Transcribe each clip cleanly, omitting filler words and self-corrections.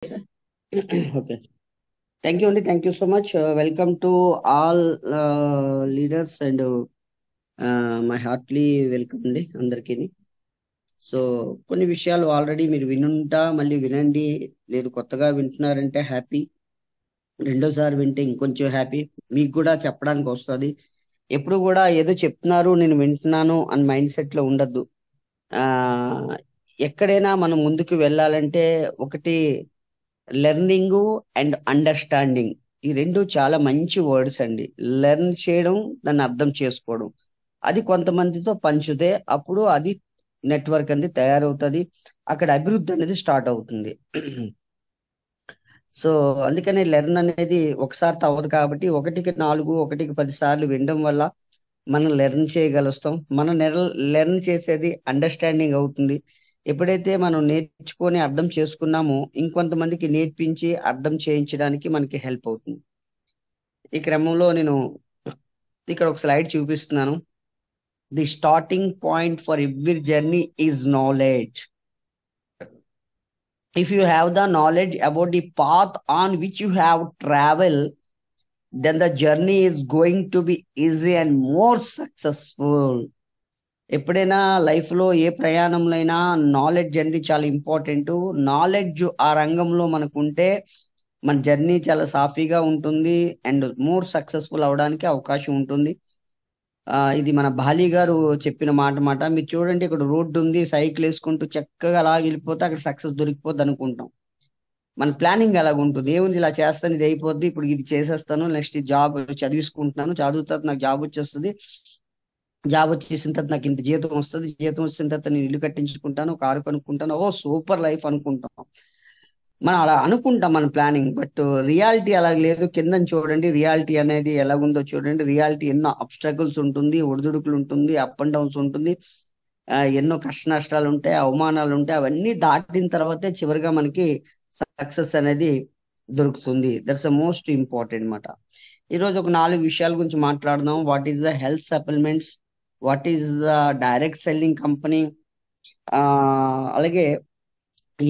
Okay. Thank you, Andy. Thank you so much. Welcome to all leaders and my heartily welcome అండి అందరికీ. So కొన్ని విషయాలు already మీరు వినుంటా మళ్ళీ వినండి, లేదు కొత్తగా వింటున్నారంటే హ్యాపీ, రెండోసారి వింటే ఇంకొంచెం హ్యాపీ. మీకు కూడా చెప్పడానికి వస్తుంది. ఎప్పుడు కూడా ఏదో చెప్తున్నారు నేను వింటున్నాను అని మైండ్ సెట్ లో ఉండద్దు. ఆ ఎక్కడైనా మనం ముందుకు వెళ్ళాలంటే ఒకటి లెర్నింగ్ అండ్ అండర్స్టాండింగ్, ఈ రెండు చాలా మంచి వర్డ్స్ అండి. లెర్న్ చేయడం, దాన్ని అర్థం చేసుకోవడం, అది కొంతమందితో పంచుతే అప్పుడు అది నెట్వర్క్ అనేది తయారవుతుంది, అక్కడ అభివృద్ధి అనేది స్టార్ట్ అవుతుంది. సో అందుకనే లెర్న్ అనేది ఒకసారి అవ్వదు కాబట్టి 1కి 4, 1కి 10 సార్లు వినడం వల్ల మనం లెర్న్ చేయగలుగుతాం. మనం లెర్న్ చేసేది అండర్స్టాండింగ్ అవుతుంది. ఎప్పుడైతే మనం నేర్చుకొని అర్థం చేసుకున్నామో ఇంకొంతమందికి నేర్పించి అర్థం చేయించడానికి మనకి హెల్ప్ అవుతుంది. ఈ క్రమంలో నేను ఇక్కడ ఒక స్లైడ్ చూపిస్తున్నాను. The starting point for every journey is knowledge. If you have the knowledge about the path on which you have traveled, then the journey is going to be easy and more successful. ఎప్పుడైనా life లో ఏ ప్రయాణంలో అయినా knowledge అనేది చాలా important. Knowledge ఆ రంగంలో మనకు ఉంటే మన జర్నీ చాలా సాఫీగా ఉంటుంది అండ్ మోర్ సక్సెస్ఫుల్ అవడానికి అవకాశం ఉంటుంది. ఇది మన బాలి గారు చెప్పిన మాట. మీరు చూడండి, ఇక్కడ రోడ్డు ఉంది, సైకిల్ వేసుకుంటూ చక్కగా అలా వెళ్ళిపోతే అక్కడ సక్సెస్ దొరికిపోద్ది అనుకుంటాం. మన ప్లానింగ్ అలాగ ఉంటుంది. ఏముంది, ఇలా చేస్తాను, ఇది అయిపోద్ది, ఇప్పుడు ఇది చేసేస్తాను, నెక్స్ట్ జాబ్ చదివించుకుంటున్నాను, చదువుతా నాకు జాబ్ వచ్చేస్తుంది, జాబ్ వచ్చేసిన తర్వాత నాకు ఇంత జీతం వస్తుంది, జీతం వచ్చిన తర్వాత నేను ఇల్లు కట్టించుకుంటాను, కారు కొనుక్కుంటాను, ఓ సూపర్ లైఫ్ అనుకుంటాం. మనం అలా అనుకుంటాం మన ప్లానింగ్. బట్ రియాలిటీ అలా లేదు. కింద చూడండి, రియాలిటీ అనేది ఎలాగుందో చూడండి. రియాలిటీ ఎన్నో అబ్స్ట్రగుల్స్ ఉంటుంది, ఒడిదుడుకులు ఉంటుంది, అప్ అండ్ డౌన్స్ ఉంటుంది, ఎన్నో కష్ట నష్టాలు ఉంటాయి, అవమానాలు ఉంటాయి. అవన్నీ దాటిన తర్వాతే చివరిగా మనకి సక్సెస్ అనేది దొరుకుతుంది. దట్స్ ద మోస్ట్ ఇంపార్టెంట్ మాట. ఈరోజు ఒక 4 విషయాల గురించి మాట్లాడదాం. What is the health supplements, what is the direct selling company, అలాగే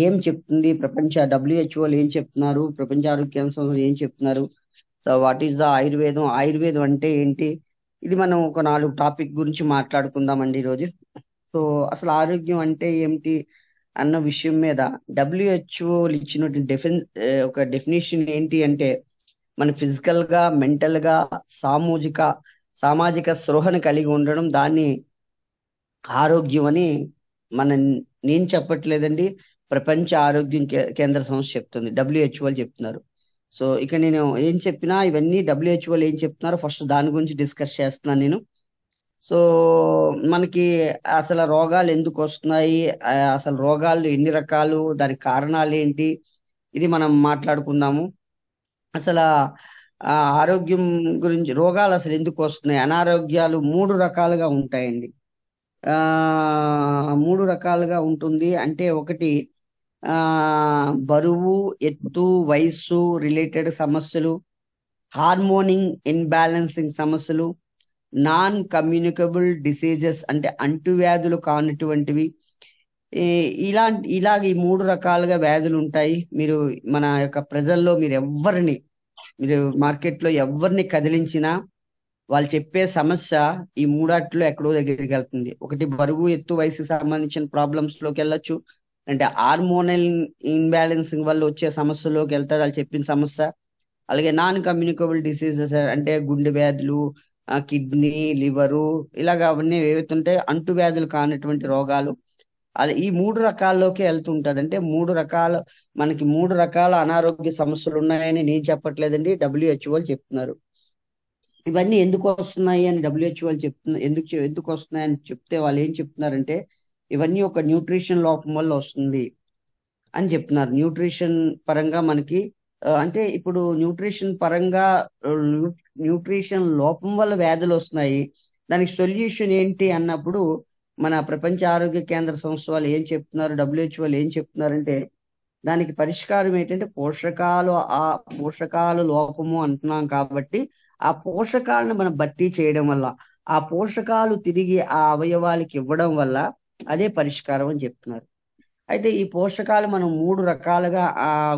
ఏం చెప్తుంది ప్రపంచ WHO ఏం చెప్తున్నారు, ప్రపంచ ఆరోగ్య సంస్థ ఏం చెప్తున్నారు, సో వాట్ ఈస్ ద ఆయుర్వేదం, ఆయుర్వేదం అంటే ఏంటి. ఇది మనం ఒక 4 టాపిక్ గురించి మాట్లాడుకుందామండి ఈరోజు. సో అసలు ఆరోగ్యం అంటే ఏమిటి అన్న విషయం మీద WHO ఇచ్చినటువంటి ఒక డెఫినేషన్ ఏంటి అంటే, మన ఫిజికల్ గా, మెంటల్ గా, సామాజిక స్పృహను కలిగి ఉండడం, దాన్ని ఆరోగ్యం అని నేను చెప్పట్లేదండి, ప్రపంచ ఆరోగ్యం కేంద్ర సంస్థ చెప్తుంది, WHO చెప్తున్నారు. సో ఇక నేను ఏం చెప్పినా ఇవన్నీ WHO ఏం చెప్తున్నారో ఫస్ట్ దాని గురించి డిస్కస్ చేస్తున్నాను నేను. సో మనకి అసలు రోగాలు ఎందుకు వస్తున్నాయి, అసలు రోగాలు ఎన్ని రకాలు, దానికి కారణాలు ఏంటి, ఇది మనం మాట్లాడుకుందాము. అసలు ఆరోగ్యం గురించి, రోగాలు అసలు ఎందుకు వస్తున్నాయి, అనారోగ్యాలు 3 రకాలుగా ఉంటాయండి. 3 రకాలుగా ఉంటుంది. అంటే ఒకటి బరువు, ఎత్తు, వయస్సు రిలేటెడ్ సమస్యలు, హార్మోనింగ్ ఇన్బ్యాలెన్సింగ్ సమస్యలు, నాన్ కమ్యూనికబుల్ డిసీజెస్ అంటే అంటువ్యాధులు కానటువంటివి. ఇలాగ ఈ 3 రకాలుగా వ్యాధులు ఉంటాయి. మీరు మన యొక్క ప్రజల్లో మీరు మార్కెట్లో ఎవరిని కదిలించినా వాళ్ళు చెప్పే సమస్య ఈ 3 ఎక్కడో దగ్గరికి వెళ్తుంది. ఒకటి బరువు, ఎత్తు, వయసుకి సంబంధించిన ప్రాబ్లమ్స్ లోకి వెళ్ళొచ్చు, అంటే హార్మోనల్ ఇన్బ్యాలెన్సింగ్ వల్ల వచ్చే సమస్యలోకి వెళ్తారు వాళ్ళు చెప్పిన సమస్య. అలాగే నాన్ కమ్యూనికబుల్ డిసీజెస్ అంటే గుండె వ్యాధులు, కిడ్నీ, లివరు, ఇలాగ అవన్నీ ఏవైతుంటే అంటువ్యాధులు కానటువంటి రోగాలు, అలా ఈ 3 రకాల్లోకి వెళ్తుంటది. అంటే మనకి 3 రకాల అనారోగ్య సమస్యలు ఉన్నాయని నేను చెప్పట్లేదండి, WHO చెప్తున్నారు. ఇవన్నీ ఎందుకు వస్తున్నాయి అని WHO చెప్తున్నారు. ఎందుకు వస్తున్నాయని చెప్తే వాళ్ళు ఏం చెప్తున్నారంటే, ఇవన్నీ ఒక న్యూట్రిషన్ లోపం వల్ల వస్తుంది అని చెప్తున్నారు. న్యూట్రిషన్ పరంగా మనకి అంటే ఇప్పుడు న్యూట్రిషన్ లోపం వల్ల వ్యాధులు వస్తున్నాయి. దానికి సొల్యూషన్ ఏంటి అన్నప్పుడు మన ప్రపంచ ఆరోగ్య కేంద్ర సంస్థ వాళ్ళు ఏం చెప్తున్నారు, WHO ఏం చెప్తున్నారంటే, దానికి పరిష్కారం ఏంటంటే పోషకాలు లోపము అంటున్నాం కాబట్టి ఆ పోషకాలను మనం భర్తీ చేయడం వల్ల, ఆ పోషకాలు తిరిగి ఆ అవయవాలకి ఇవ్వడం వల్ల అదే పరిష్కారం అని చెప్తున్నారు. అయితే ఈ పోషకాలు మనం 3 రకాలుగా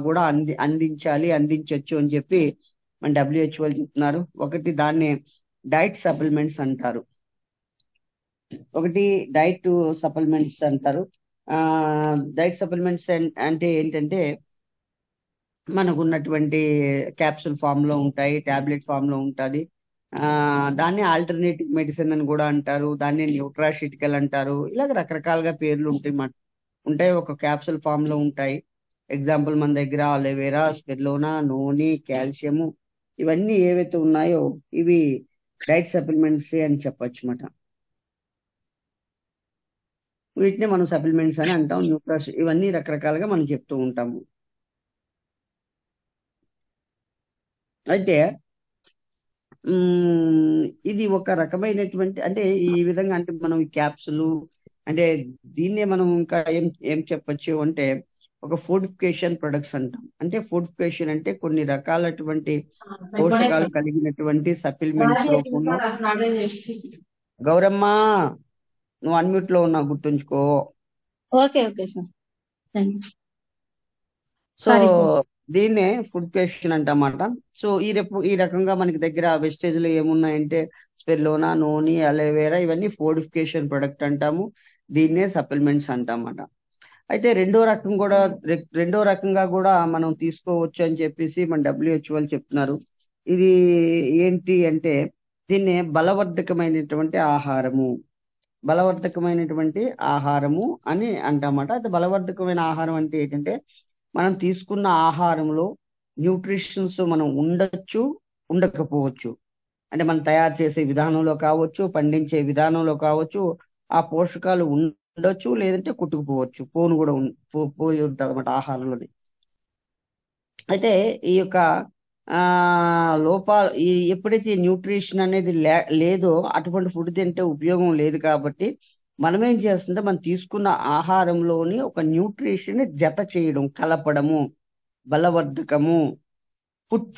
కూడా అందించవచ్చు అని చెప్పి మన WHO చెప్తున్నారు. ఒకటి దాన్ని డైట్ సప్లిమెంట్స్ అంటారు. డైట్ సప్లిమెంట్స్ అంటే ఏంటంటే మనకు ఉన్నటువంటి క్యాప్సూల్ ఫామ్ లో ఉంటాయి, టాబ్లెట్ ఫామ్ లో ఉంటుంది. దాన్ని ఆల్టర్నేటివ్ మెడిసిన్ అని కూడా అంటారు, దాన్ని న్యూట్రాసిటికల్ అంటారు. ఇలాగ రకరకాలుగా పేర్లు ఉంటాయి. ఒక క్యాప్సూల్ ఫామ్ లో ఉంటాయి. ఎగ్జాంపుల్ మన దగ్గర అలోవెరా, స్పిరులినా, నూనె, కాల్షియము, ఇవన్నీ ఏవైతే ఉన్నాయో ఇవి డైట్ సప్లిమెంట్స్ అని చెప్పొచ్చు అన్నమాట. వీటిని మనం సప్లిమెంట్స్ అని అంటాం. ఇవన్నీ రకరకాలుగా మనం చెప్తూ ఉంటాము. అయితే ఇది ఒక రకమైనటువంటి, అంటే ఈ విధంగా, అంటే మనం ఈ క్యాప్సులు అంటే దీన్నే మనం ఇంకా ఏం ఏం చెప్పొచ్చు అంటే ఒక ఫోర్టిఫికేషన్ ప్రొడక్ట్స్ అంటాం. అంటే ఫోర్టిఫికేషన్ అంటే కొన్ని రకాలటువంటి పోషకాలు కలిగినటువంటి సప్లిమెంట్స్ రూపంలో. గౌరమ్మ, నువ్వు అన్మ్యూట్ లో ఉన్నావు, గుర్తుంచుకో. Okay sir. సో దీన్నే ఫుడ్ పేషన్ అంటమాట. సో ఈ రకంగా మనకి దగ్గర వెస్టేజ్ లో ఏమున్నాయంటే స్పిరులినా, నూనె, అలోవెరా, ఇవన్నీ ఫోర్టిఫికేషన్ ప్రొడక్ట్ అంటాము. దీన్నే సప్లిమెంట్స్ అంటామట. అయితే రెండో రకంగా కూడా మనం తీసుకోవచ్చు అని చెప్పేసి మన WHO వాళ్ళు చెప్తున్నారు. ఇది ఏంటి అంటే దీన్నే బలవర్ధకమైనటువంటి ఆహారము అని అంటామట. అయితే బలవర్ధకమైన ఆహారం అంటే ఏంటంటే మనం తీసుకున్న ఆహారంలో న్యూట్రిషన్స్ మనం ఉండొచ్చు, ఉండకపోవచ్చు. అంటే మనం తయారు చేసే విధానంలో కావచ్చు, పండించే విధానంలో కావచ్చు, ఆ పోషకాలు ఉండొచ్చు, లేదంటే కొట్టుకుపోవచ్చు, పోయి ఉంటుంది అన్నమాట ఆహారంలోని. అయితే ఈ యొక్క లోపాలు ఎప్పుడైతే న్యూట్రిషన్ అనేది లేదో అటువంటి ఫుడ్ తింటే ఉపయోగం లేదు. కాబట్టి మనం ఏం చేస్తుంటే మనం తీసుకున్న ఆహారంలోని ఒక న్యూట్రిషన్ జత చేయడం, కలపడము, బలవర్ధకము, ఫుడ్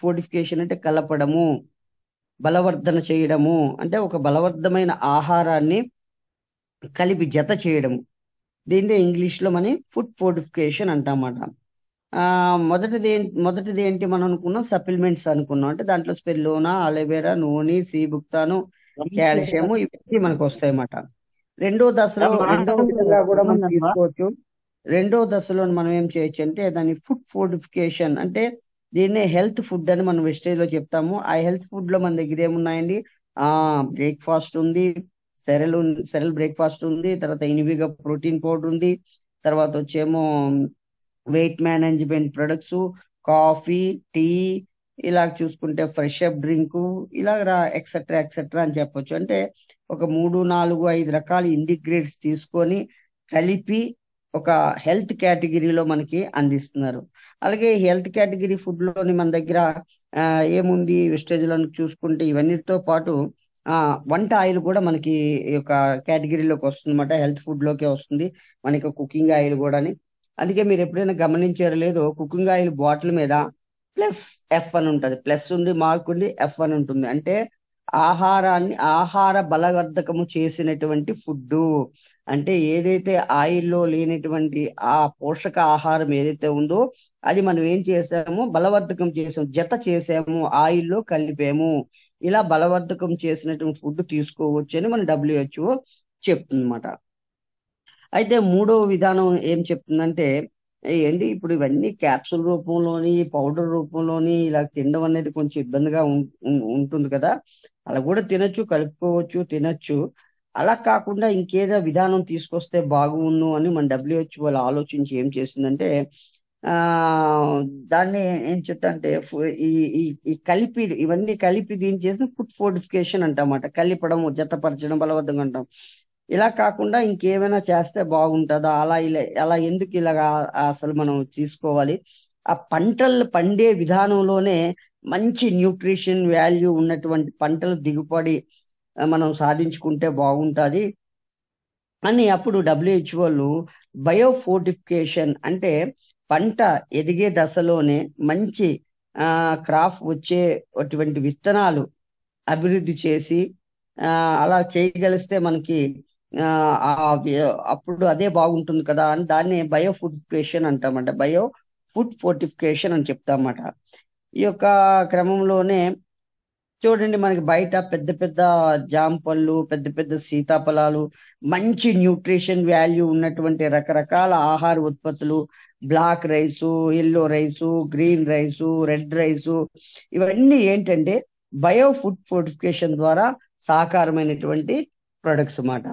ఫోర్టిఫికేషన్ అంటే కలపడము, బలవర్ధన చేయడము అంటే ఒక బలవర్ధమైన ఆహారాన్ని కలిపి జత చేయడము. దీన్నే ఇంగ్లీష్ లో మనం ఫుడ్ ఫోర్టిఫికేషన్ అంటామట. మొదటిది ఏంటి మనం అనుకున్నాం, సప్లిమెంట్స్ అనుకున్నాం. అంటే దాంట్లో స్పిరులినా, అలోవెరా, నూనె, సీబుక్తాను, కాల్షియము, ఇవన్నీ మనకు వస్తాయి అన్నమాట. రెండో విధంగా కూడా మనం తీసుకోవచ్చు. రెండో దశలో మనం ఏం చేయొచ్చు అంటే దాన్ని ఫుడ్ ఫోర్టిఫికేషన్, అంటే దీన్నే హెల్త్ ఫుడ్ అని మనం వెస్టేజ్ లో చెప్తాము. ఆ హెల్త్ ఫుడ్ లో మన దగ్గర ఏమున్నాయండి, బ్రేక్ఫాస్ట్ ఉంది, సెరల్ బ్రేక్ఫాస్ట్ ఉంది, తర్వాత ఇనివిగా ప్రోటీన్ పౌడర్ ఉంది, తర్వాత వచ్చేమో weight management products, coffee, tea, ఇలా చూసుకుంటే ఫ్రెష్ అప్ డ్రింక్, ఇలా ఎక్సెట్రా అని చెప్పొచ్చు. అంటే ఒక 3, 4, 5 రకాల ఇంటిగ్రేట్స్ తీసుకొని కలిపి ఒక హెల్త్ కేటగిరీలో మనకి అందిస్తున్నారు. అలాగే హెల్త్ కేటగిరీ ఫుడ్ లోని మన దగ్గర ఏముంది, వెస్టేజ్ లో చూసుకుంటే ఇవన్నిటితో పాటు వంట ఆయిల్ కూడా మనకి ఈ యొక్క కేటగిరీలోకి వస్తుంది అన్నమాట. హెల్త్ ఫుడ్ లోకే వస్తుంది మనకి కుకింగ్ ఆయిల్ కూడా. అందుకే మీరు ఎప్పుడైనా గమనించారో లేదో, కుకింగ్ ఆయిల్ బాటిల్ మీద +F అని ఉంటుంది. ప్లస్ ఉంది, మార్క్ ఉంది, F అని ఉంటుంది. అంటే ఆహార బలవర్ధకము చేసినటువంటి ఫుడ్. అంటే ఏదైతే ఆయిల్లో లేనటువంటి ఆ పోషక ఆహారం ఏదైతే ఉందో అది మనం ఏం చేసాము, బలవర్ధకం చేసాము, జత చేసాము, ఆయిల్లో కలిపాము. ఇలా బలవర్ధకం చేసినటువంటి ఫుడ్ తీసుకోవచ్చు అని మన WHO చెప్తుందన్నమాట. అయితే మూడో విధానం ఏం చెప్తుందంటే ఏంటి, ఇప్పుడు ఇవన్నీ క్యాప్సూల్ రూపంలోని, పౌడర్ రూపంలోని ఇలా తినడం అనేది కొంచెం ఇబ్బందిగా ఉంటుంది కదా. అలా కూడా తినొచ్చు, కలుపుకోవచ్చు, తినొచ్చు. అలా కాకుండా ఇంకేదో విధానం తీసుకొస్తే బాగుండు అని మన WHO వాళ్ళు ఆలోచించి ఏం చేసిందంటే దాన్ని ఏం చెప్తాంటే ఇవన్నీ కలిపి దీన్ని చేసిన ఫుడ్ ఫోర్టిఫికేషన్ అంటామాట. కలిపడము, జతపరచడం, బలవంతంగా అంటాం. ఇలా కాకుండా ఇంకేమైనా చేస్తే బాగుంటుందా, అలా ఎందుకు ఇలాగా అసలు మనం తీసుకోవాలి? ఆ పంటలు పండే విధానంలోనే మంచి న్యూట్రిషన్ వాల్యూ ఉన్నటువంటి పంటలు దిగుబడి మనం సాధించుకుంటే బాగుంటుంది అని అప్పుడు WHO బయోఫోర్టిఫికేషన్, అంటే పంట ఎదిగే దశలోనే మంచి క్రాప్ వచ్చేటువంటి విత్తనాలు అభివృద్ధి చేసి అలా చేయగలిస్తే మనకి ఆ, ఆ అప్పుడు అదే బాగుంటుంది కదా అని దాన్ని బయో ఫుడిఫికేషన్ అంటామంట. బయో ఫుడ్ ఫోర్టిఫికేషన్ అని చెప్తామన్నమాట. ఈ యొక్క క్రమంలోనే చూడండి, మనకి బయట పెద్ద పెద్ద జామ పళ్ళు, పెద్ద పెద్ద సీతాఫలాలు, మంచి న్యూట్రిషన్ వాల్యూ ఉన్నటువంటి రకరకాల ఆహార ఉత్పత్తులు, black rice, yellow rice, green rice, red rice, ఇవన్నీ ఏంటంటే బయో ఫుడ్ ఫోర్టిఫికేషన్ ద్వారా సాకారమైనటువంటి ప్రొడక్ట్స్ అన్నమాట.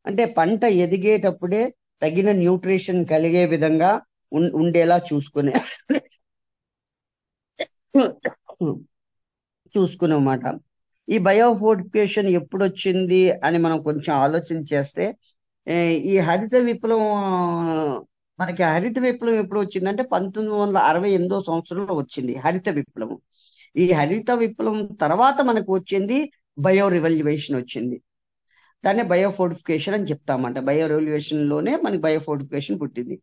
అంటే పంట ఎదిగేటప్పుడే తగిన న్యూట్రిషన్ కలిగే విధంగా ఉండేలా చూసుకున్నమాట. ఈ బయోఫోర్టిఫికేషన్ ఎప్పుడు వచ్చింది అని మనం కొంచెం ఆలోచన చేస్తే, ఏ, ఈ హరిత విప్లవం మనకి హరిత విప్లవం ఎప్పుడు వచ్చిందంటే 1968 సంవత్సరంలో వచ్చింది హరిత విప్లవం. ఈ హరిత విప్లవం తర్వాత మనకు వచ్చింది బయో రివల్యూషన్ వచ్చింది. దాన్ని బయోఫోర్టిఫికేషన్ అని చెప్తామంట. బయో రెవల్యూషన్ లోనే మనకి బయోఫోర్టిఫికేషన్ పుట్టింది.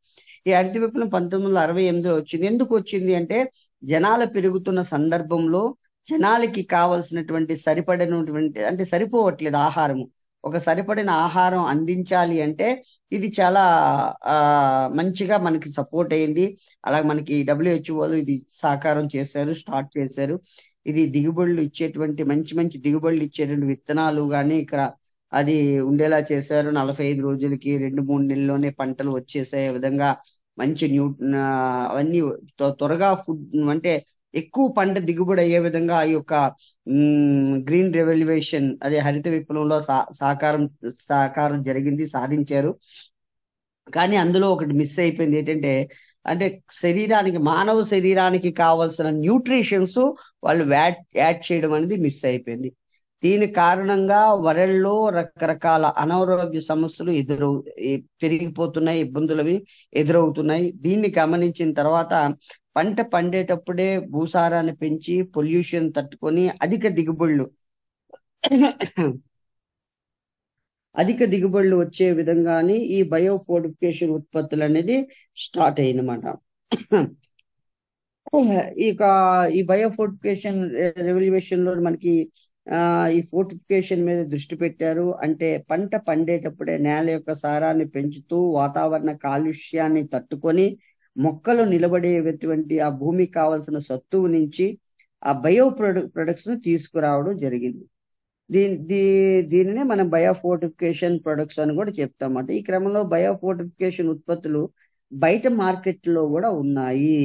ఈ హరిత విప్లవం 1968లో వచ్చింది. ఎందుకు వచ్చింది అంటే, జనాలు పెరుగుతున్న సందర్భంలో జనాలకి కావలసినటువంటి సరిపడినటువంటి, అంటే సరిపోవట్లేదు ఆహారము, ఒక సరిపడిన ఆహారం అందించాలి అంటే ఇది చాలా ఆ మంచిగా మనకి సపోర్ట్ అయింది. అలాగే మనకి డబ్ల్యూహెచ్ఓలు ఇది సాకారం చేశారు, స్టార్ట్ చేశారు. ఇది దిగుబడులు ఇచ్చేటువంటి మంచి మంచి దిగుబడులు ఇచ్చేటువంటి విత్తనాలు కానీ ఇక్కడ అది ఉండేలా చేశారు. 45 రోజులకి 2-3 నెలల్లోనే పంటలు వచ్చేసే విధంగా మంచి అవన్నీ త్వరగా ఫుడ్, అంటే ఎక్కువ పంట దిగుబడి అయ్యే విధంగా ఈ యొక్క గ్రీన్ రెవల్యూషన్, అదే హరిత విప్లవంలో సాకారం జరిగింది, సాధించారు. కానీ అందులో ఒకటి మిస్ అయిపోయింది. ఏంటంటే, అంటే మానవ శరీరానికి కావాల్సిన న్యూట్రిషన్స్ వాళ్ళు యాడ్ చేయడం అనేది మిస్ అయిపోయింది. దీని కారణంగా వరల్డ్లో రకరకాల అనారోగ్య సమస్యలు పెరిగిపోతున్నాయి, ఇబ్బందులవి ఎదురవుతున్నాయి. దీన్ని గమనించిన తర్వాత పంట పండేటప్పుడే భూసారాన్ని పెంచి పొల్యూషన్ తట్టుకొని అధిక దిగుబడులు వచ్చే విధంగానే ఈ బయోఫోర్టిఫికేషన్ ఉత్పత్తులు అనేది స్టార్ట్ అయ్యిందన్నమాట. ఇక ఈ బయోఫోర్టిఫికేషన్ రెవల్యూషన్ లో మనకి ఈ ఫోర్టిఫికేషన్ మీద దృష్టి పెట్టారు. అంటే పంట పండేటప్పుడే నేల యొక్క సారాన్ని పెంచుతూ వాతావరణ కాలుష్యాన్ని తట్టుకొని మొక్కలు నిలబడేటువంటి ఆ భూమికి కావాల్సిన సత్తువు నుంచి ఆ బయో ప్రొడక్ట్స్ ను తీసుకురావడం జరిగింది. దీనినే మనం బయోఫోర్టిఫికేషన్ ప్రొడక్ట్స్ అని కూడా చెప్తామన్నమాట. ఈ క్రమంలో బయోఫోర్టిఫికేషన్ ఉత్పత్తులు బయట మార్కెట్లో కూడా ఉన్నాయి.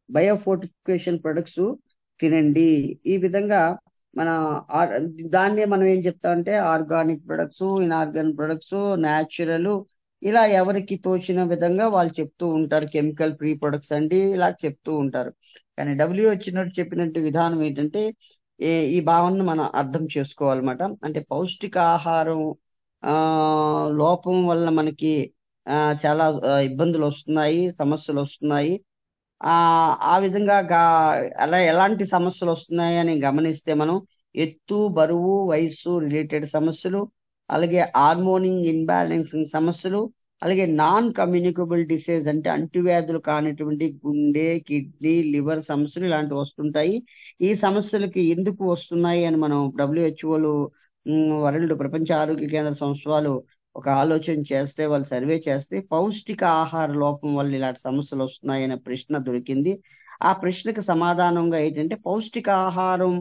బయోఫోర్టిఫికేషన్ ప్రొడక్ట్స్ తినండి. ఈ విధంగా మన దాన్నే మనం ఏం చెప్తామంటే organic products, inorganic products, natural, ఇలా ఎవరికి తోచిన విధంగా వాళ్ళు చెప్తూ ఉంటారు. కెమికల్ ఫ్రీ ప్రొడక్ట్స్ అండి ఇలా చెప్తూ ఉంటారు. కానీ వచ్చినట్టు చెప్పినట్టు విధానం ఏంటంటే, ఈ భావనను మనం అర్థం చేసుకోవాలన్నమాట. అంటే పౌష్టిక ఆహారం లోపం వల్ల మనకి చాలా ఇబ్బందులు వస్తున్నాయి, సమస్యలు వస్తున్నాయి. ఆ విధంగా ఎలాంటి సమస్యలు వస్తున్నాయి అని గమనిస్తే మనం ఎత్తు, బరువు, వయస్సు రిలేటెడ్ సమస్యలు, అలాగే హార్మోనింగ్ ఇన్బ్యాలెన్సింగ్ సమస్యలు, అలాగే నాన్ కమ్యూనికబుల్ డిసీజ్ అంటే అంటువ్యాధులు కానిటువంటి గుండె, కిడ్నీ, లివర్ సమస్యలు ఇలాంటివి వస్తుంటాయి. ఈ సమస్యలకి ఎందుకు వస్తున్నాయి అని మనం డబ్ల్యూహెచ్ఓలు, వరల్డ్ ప్రపంచ ఆరోగ్య కేంద్ర సంస్థ వాళ్ళు ఒక ఆలోచన చేస్తే, వాళ్ళు సర్వే చేస్తే పౌష్టిక ఆహార లోపం వల్ల ఇలాంటి సమస్యలు వస్తున్నాయనే ప్రశ్న దొరికింది. ఆ ప్రశ్నకు సమాధానంగా ఏంటంటే, పౌష్టిక ఆహారం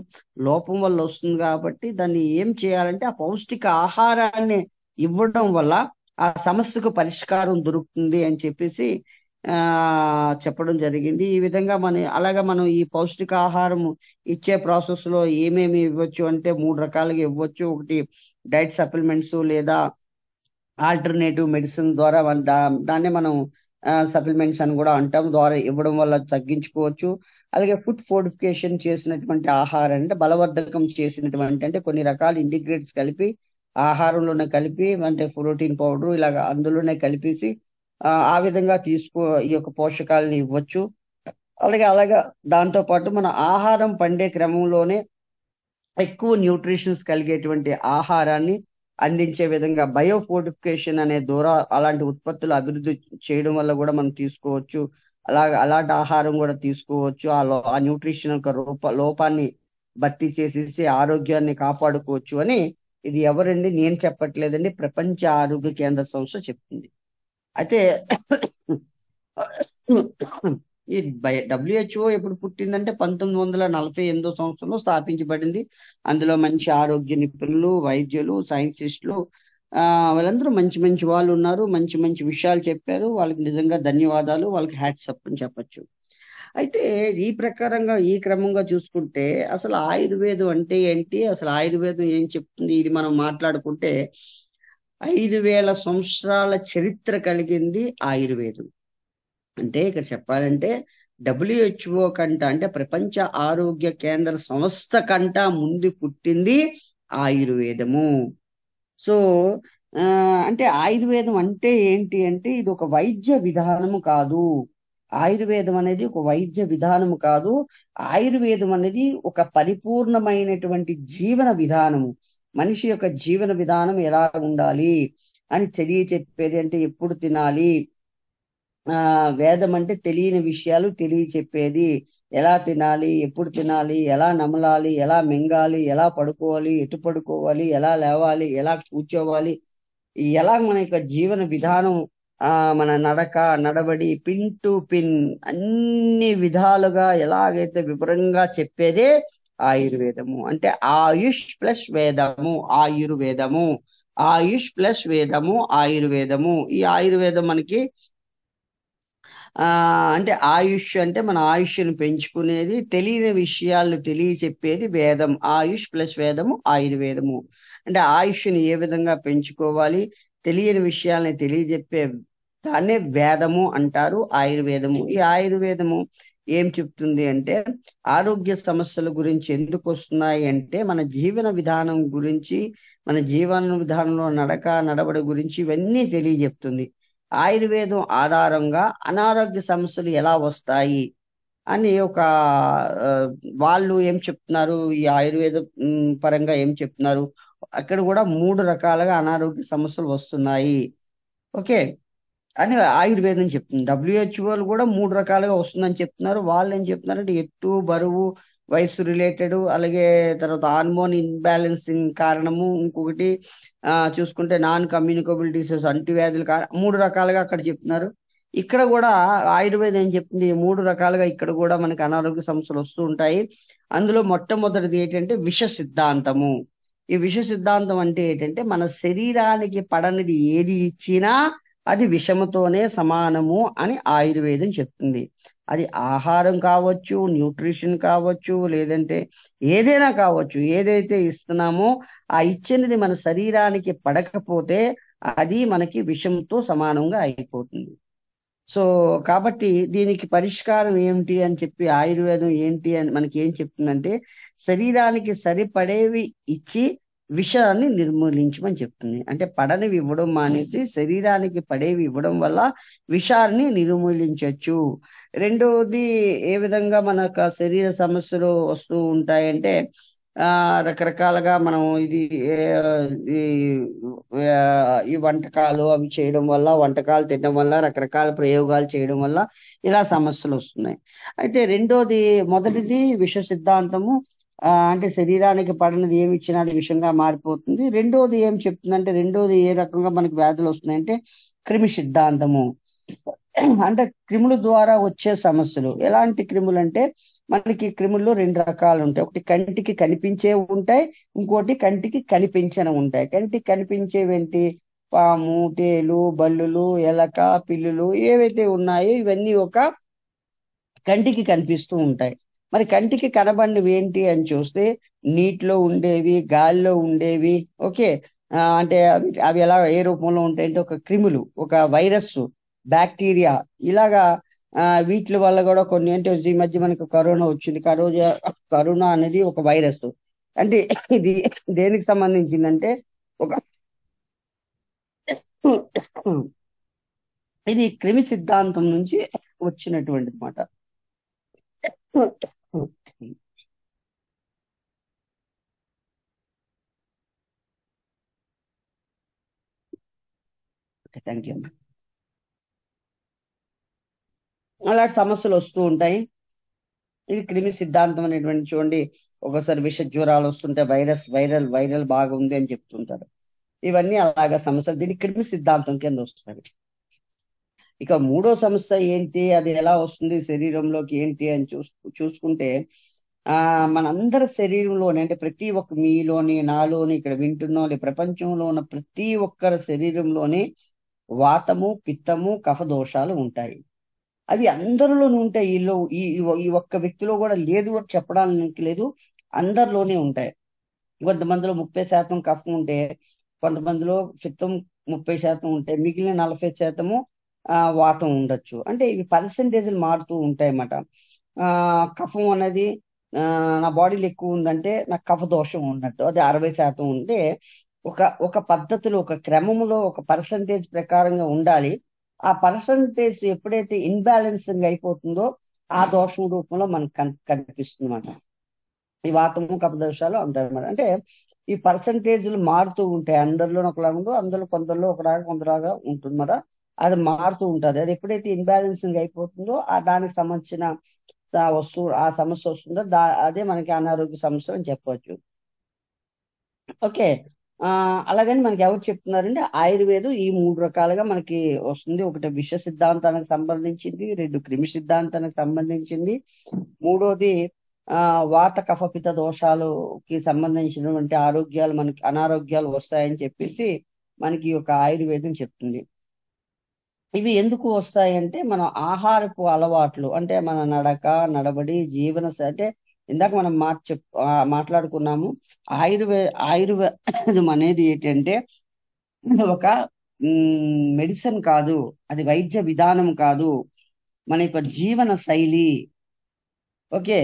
లోపం వల్ల వస్తుంది కాబట్టి దాన్ని ఏం చేయాలంటే ఆ పౌష్టిక ఆహారాన్ని ఇవ్వడం వల్ల ఆ సమస్యకు పరిష్కారం దొరుకుతుంది అని చెప్పేసి చెప్పడం జరిగింది. ఈ విధంగా మనం ఈ పౌష్టిక ఆహారం ఇచ్చే ప్రాసెస్ లో ఏమేమి ఇవ్వచ్చు అంటే 3 రకాలుగా ఇవ్వచ్చు. ఒకటి డైట్ సప్లిమెంట్స్ లేదా ఆల్టర్నేటివ్ మెడిసిన్ ద్వారా దాన్నే మనం సప్లిమెంట్స్ అని కూడా అంటాం, ద్వారా ఇవ్వడం వల్ల తగ్గించుకోవచ్చు. అలాగే ఫుడ్ ఫోర్టిఫికేషన్ చేసినటువంటి ఆహారం అంటే బలవర్ధకం చేసినటువంటి, అంటే కొన్ని రకాల ఇంటిగ్రేట్స్ కలిపి ఆహారంలోనే కలిపి, అంటే ప్రోటీన్ పౌడర్ ఇలాగ అందులోనే కలిపేసి ఆ విధంగా ఈ యొక్క పోషకాలను ఇవ్వచ్చు. అలాగా దాంతో పాటు మన ఆహారం పండే క్రమంలోనే ఎక్కువ న్యూట్రిషన్స్ కలిగేటువంటి ఆహారాన్ని అందించే విధంగా బయోఫోర్టిఫికేషన్ అనే ద్వారా అలాంటి ఉత్పత్తులు అభివృద్ధి చేయడం వల్ల కూడా మనం తీసుకోవచ్చు. అలాంటి ఆహారం కూడా తీసుకోవచ్చు. ఆ న్యూట్రిషన్ యొక్క లోపాన్ని భర్తీ చేసేసి ఆరోగ్యాన్ని కాపాడుకోవచ్చు అని ఇది ఎవరండి, నేను చెప్పట్లేదండి, ప్రపంచ ఆరోగ్య కేంద్ర సంస్థ చెప్తుంది. అయితే ఈ డబ్ల్యూహెచ్ఓ ఎప్పుడు పుట్టిందంటే 1948 సంవత్సరంలో స్థాపించబడింది. అందులో మంచి ఆరోగ్య నిపుణులు, వైద్యులు, సైంటిస్టులు, వాళ్ళందరూ మంచి మంచి వాళ్ళు ఉన్నారు. మంచి మంచి విషయాలు చెప్పారు. వాళ్ళకి నిజంగా ధన్యవాదాలు, వాళ్ళకి హ్యాట్స్ అప్ అని చెప్పొచ్చు. అయితే ఈ ప్రకారంగా ఈ క్రమంగా చూసుకుంటే అసలు ఆయుర్వేదం అంటే ఏంటి, అసలు ఆయుర్వేదం ఏం చెప్తుంది, ఇది మనం మాట్లాడుకుంటే 5000 సంవత్సరాల చరిత్ర కలిగింది ఆయుర్వేదం. అంటే ఇక్కడ చెప్పాలంటే డబ్ల్యూహెచ్ఓ కంట, అంటే ప్రపంచ ఆరోగ్య కేంద్ర సంస్థ కంట ముందు పుట్టింది ఆయుర్వేదము. సో ఆ, అంటే ఆయుర్వేదం అంటే ఏంటి అంటే ఇది ఒక వైద్య విధానము కాదు. ఆయుర్వేదం అనేది ఒక వైద్య విధానము కాదు. ఆయుర్వేదం అనేది ఒక పరిపూర్ణమైనటువంటి జీవన విధానము. మనిషి యొక్క జీవన విధానం ఎలా ఉండాలి అని తెలియచెప్పేది. అంటే ఎప్పుడు తినాలి, వేదం అంటే తెలియని విషయాలు తెలియచెప్పేది. ఎలా తినాలి, ఎప్పుడు తినాలి, ఎలా నమలాలి, ఎలా మింగాలి, ఎలా పడుకోవాలి, ఎటు పడుకోవాలి, ఎలా లేవాలి, ఎలా కూర్చోవాలి, ఎలా మన యొక్క జీవన విధానం, మన నడక, నడవడి, పిన్ టు పిన్ అన్ని విధాలుగా ఎలాగైతే వివరంగా చెప్పేదే ఆయుర్వేదము. అంటే ఆయుష్ ప్లస్ వేదము, ఆయుర్వేదము. ఆయుష్ ప్లస్ వేదము, ఆయుర్వేదము. ఈ ఆయుర్వేదం మనకి అంటే ఆయుష్ అంటే మన ఆయుష్ను పెంచుకునేది, తెలియని విషయాలు తెలియచెప్పేది వేదం. ఆయుష్ ప్లస్ వేదము, ఆయుర్వేదము. అంటే ఆయుష్ని ఏ విధంగా పెంచుకోవాలి, తెలియని విషయాల్ని తెలియజెప్పే దాన్నే వేదము అంటారు, ఆయుర్వేదము. ఈ ఆయుర్వేదము ఏం చెప్తుంది అంటే ఆరోగ్య సమస్యల గురించి ఎందుకు వస్తున్నాయి అంటే మన జీవన విధానం గురించి, మన జీవన విధానంలో నడక, నడవడి గురించి ఇవన్నీ తెలియజెప్తుంది. ఆయుర్వేదం ఆధారంగా అనారోగ్య సమస్యలు ఎలా వస్తాయి అని ఒక ఆ, వాళ్ళు ఏం చెప్తున్నారు, ఈ ఆయుర్వేద పరంగా ఏం చెప్తున్నారు, అక్కడ కూడా 3 రకాలుగా అనారోగ్య సమస్యలు వస్తున్నాయి, ఓకే, అని ఆయుర్వేదం చెప్తుంది. డబ్ల్యూహెచ్ఓలు కూడా 3 రకాలుగా వస్తుందని చెప్తున్నారు. వాళ్ళు ఏం చెప్తున్నారంటే ఎత్తు, బరువు, వయసు రిలేటెడ్, అలాగే తర్వాత హార్మోన్ ఇన్బ్యాలెన్సింగ్ కారణము, ఇంకొకటి చూసుకుంటే నాన్ కమ్యూనికబుల్ డిసీజ్, అంటువ్యాధులు 3 రకాలుగా అక్కడ చెప్తున్నారు. ఇక్కడ కూడా ఆయుర్వేదం ఏం చెప్తుంది, 3 రకాలుగా ఇక్కడ కూడా మనకి అనారోగ్య సమస్యలు వస్తూ ఉంటాయి. అందులో మొట్టమొదటిది ఏంటంటే విష సిద్ధాంతము. ఈ విష సిద్ధాంతం అంటే ఏంటంటే మన శరీరానికి పడనిది ఏది ఇచ్చినా అది విషముతోనే సమానము అని ఆయుర్వేదం చెప్తుంది. అది ఆహారం కావచ్చు, న్యూట్రిషన్ కావచ్చు, లేదంటే ఏదైనా కావచ్చు, ఏదైతే ఇస్తున్నామో ఆ ఇచ్చినది మన శరీరానికి పడకపోతే అది మనకి విషంతో సమానంగా అయిపోతుంది. సో కాబట్టి దీనికి పరిష్కారం ఏమిటి అని చెప్పి ఆయుర్వేదం ఏంటి అని మనకి ఏం చెప్తుందంటే శరీరానికి సరిపడేవి ఇచ్చి విషాన్ని నిర్మూలించమని చెప్తుంది. అంటే పడనివి ఇవ్వడం మానేసి శరీరానికి పడేవి ఇవ్వడం వల్ల విషాన్ని నిర్మూలించవచ్చు. రెండవది ఏ విధంగా మనకు శరీర సమస్యలు వస్తూ ఉంటాయంటే రకరకాలుగా మనం ఇది ఈ ఈ వంటకాలు అవి చేయడం వల్ల, వంటకాలు తినడం వల్ల, రకరకాల ప్రయోగాలు చేయడం వల్ల ఇలా సమస్యలు వస్తున్నాయి. అయితే మొదటిది విష సిద్ధాంతము. అంటే శరీరానికి పడినది ఏమి ఇచ్చినా అది విషంగా మారిపోతుంది. రెండోది ఏం చెప్తుందంటే రెండోది ఏ రకంగా మనకి వ్యాధులు వస్తున్నాయంటే క్రిమి సిద్ధాంతము. అంటే క్రిముల ద్వారా వచ్చే సమస్యలు. ఎలాంటి క్రిములు అంటే మనకి క్రిముల్లో 2 రకాలు ఉంటాయి. ఒకటి కంటికి కనిపించే ఉంటాయి, ఇంకోటి కంటికి కనిపించని ఉంటాయి. కంటికి కనిపించేవేంటి, పాము, తేలు, బల్లులు, ఎలక, పిల్లులు ఏవైతే ఉన్నాయో ఇవన్నీ ఒక కంటికి కనిపిస్తూ ఉంటాయి. మరి కంటికి కనబడినవి ఏంటి అని చూస్తే నీటిలో ఉండేవి, గాలిలో ఉండేవి, ఓకే. అంటే అవి ఎలా ఏ రూపంలో ఉంటాయంటే ఒక క్రిములు, ఒక వైరస్, బ్యాక్టీరియా, ఇలాగా వీటి వల్ల కూడా కొన్ని, అంటే ఈ మధ్య మనకు కరోనా వచ్చింది. కరోనా అనేది ఒక వైరస్. అంటే ఇది దేనికి సంబంధించిందంటే ఒక ఇది క్రిమి సిద్ధాంతం నుంచి వచ్చినటువంటిది అనమాట. Thank you. అలాంటి సమస్యలు వస్తూ ఉంటాయి. ఇది క్రిమి సిద్ధాంతం అనేటువంటి చూడండి. ఒకసారి విష జ్వరాలు వస్తుంటే వైరల్ బాగా ఉంది అని చెప్తుంటారు. ఇవన్నీ అలాగా సమస్యలు, దీన్ని క్రిమి సిద్ధాంతం కింద వస్తుంది. ఇక మూడో సమస్య ఏంటి, అది ఎలా వస్తుంది శరీరంలోకి ఏంటి అని చూసుకుంటే మనందరి శరీరంలోని, అంటే ప్రతి ఒక్క మీలోని నాలోని ఇక్కడ వింటున్న ప్రపంచంలో ఉన్న ప్రతి ఒక్కరి శరీరంలోని వాతము, పిత్తము, కఫ దోషాలు ఉంటాయి. అవి అందరిలోనూ ఉంటాయి. ఈ ఒక్క వ్యక్తిలో కూడా లేదు అని చెప్పడానికి లేదు, అందరిలోనే ఉంటాయి. కొంతమందిలో 30% కఫం ఉంటే, కొంతమందిలో పిత్తం 30% ఉంటే, మిగిలిన 40% వాతం ఉండొచ్చు. అంటే ఇవి పర్సెంటేజ్లు మారుతూ ఉంటాయి అన్నమాట. కఫం అనేది నా బాడీలో ఎక్కువ ఉందంటే నాకు కఫ దోషం ఉన్నట్టు, అది 60% ఉంటే ఒక ఒక పద్ధతిలో, ఒక క్రమంలో, ఒక పర్సంటేజ్ ప్రకారంగా ఉండాలి. ఆ పర్సంటేజ్ ఎప్పుడైతే ఇన్బ్యాలెన్సింగ్ అయిపోతుందో ఆ దోషం రూపంలో మనకు కనిపిస్తుంది అన్నమాట. ఈ వాతము కఫ దోషాలు అంటారు అన్నమాట. అంటే ఈ పర్సంటేజ్లు మారుతూ ఉంటాయి, అందరిలో ఒకలాగా ఉందో అందులో కొందరిలో ఒకలాగా కొందరాగా ఉంటుంది మరి. అది మారుతూ ఉంటుంది. అది ఎప్పుడైతే ఇన్బ్యాలెన్సింగ్ అయిపోతుందో దానికి సంబంధించిన ఆ సమస్య వస్తుందో అదే మనకి అనారోగ్య సమస్య అని చెప్పవచ్చు. ఓకే. అలాగని మనకి ఎవరు చెప్తున్నారంటే ఆయుర్వేదం ఈ 3 రకాలుగా మనకి వస్తుంది. ఒకటి విష సిద్ధాంతానికి సంబంధించింది, 2 క్రిమి సిద్ధాంతానికి సంబంధించింది, మూడోది వాత కఫపిత దోషాలకి సంబంధించినటువంటి మనకి అనారోగ్యాలు వస్తాయని చెప్పేసి మనకి ఒక ఆయుర్వేదం చెప్తుంది. ఇవి ఎందుకు వస్తాయంటే మన ఆహారపు అలవాట్లు, అంటే మన నడక, నడబడి, అంటే ఇందాక మనం మాట్లాడుకున్నాము. ఆయుర్వేదం అనేది ఏంటంటే ఒక మెడిసిన్ కాదు, అది వైద్య విధానం కాదు, మన యొక్క జీవన శైలి. ఓకే.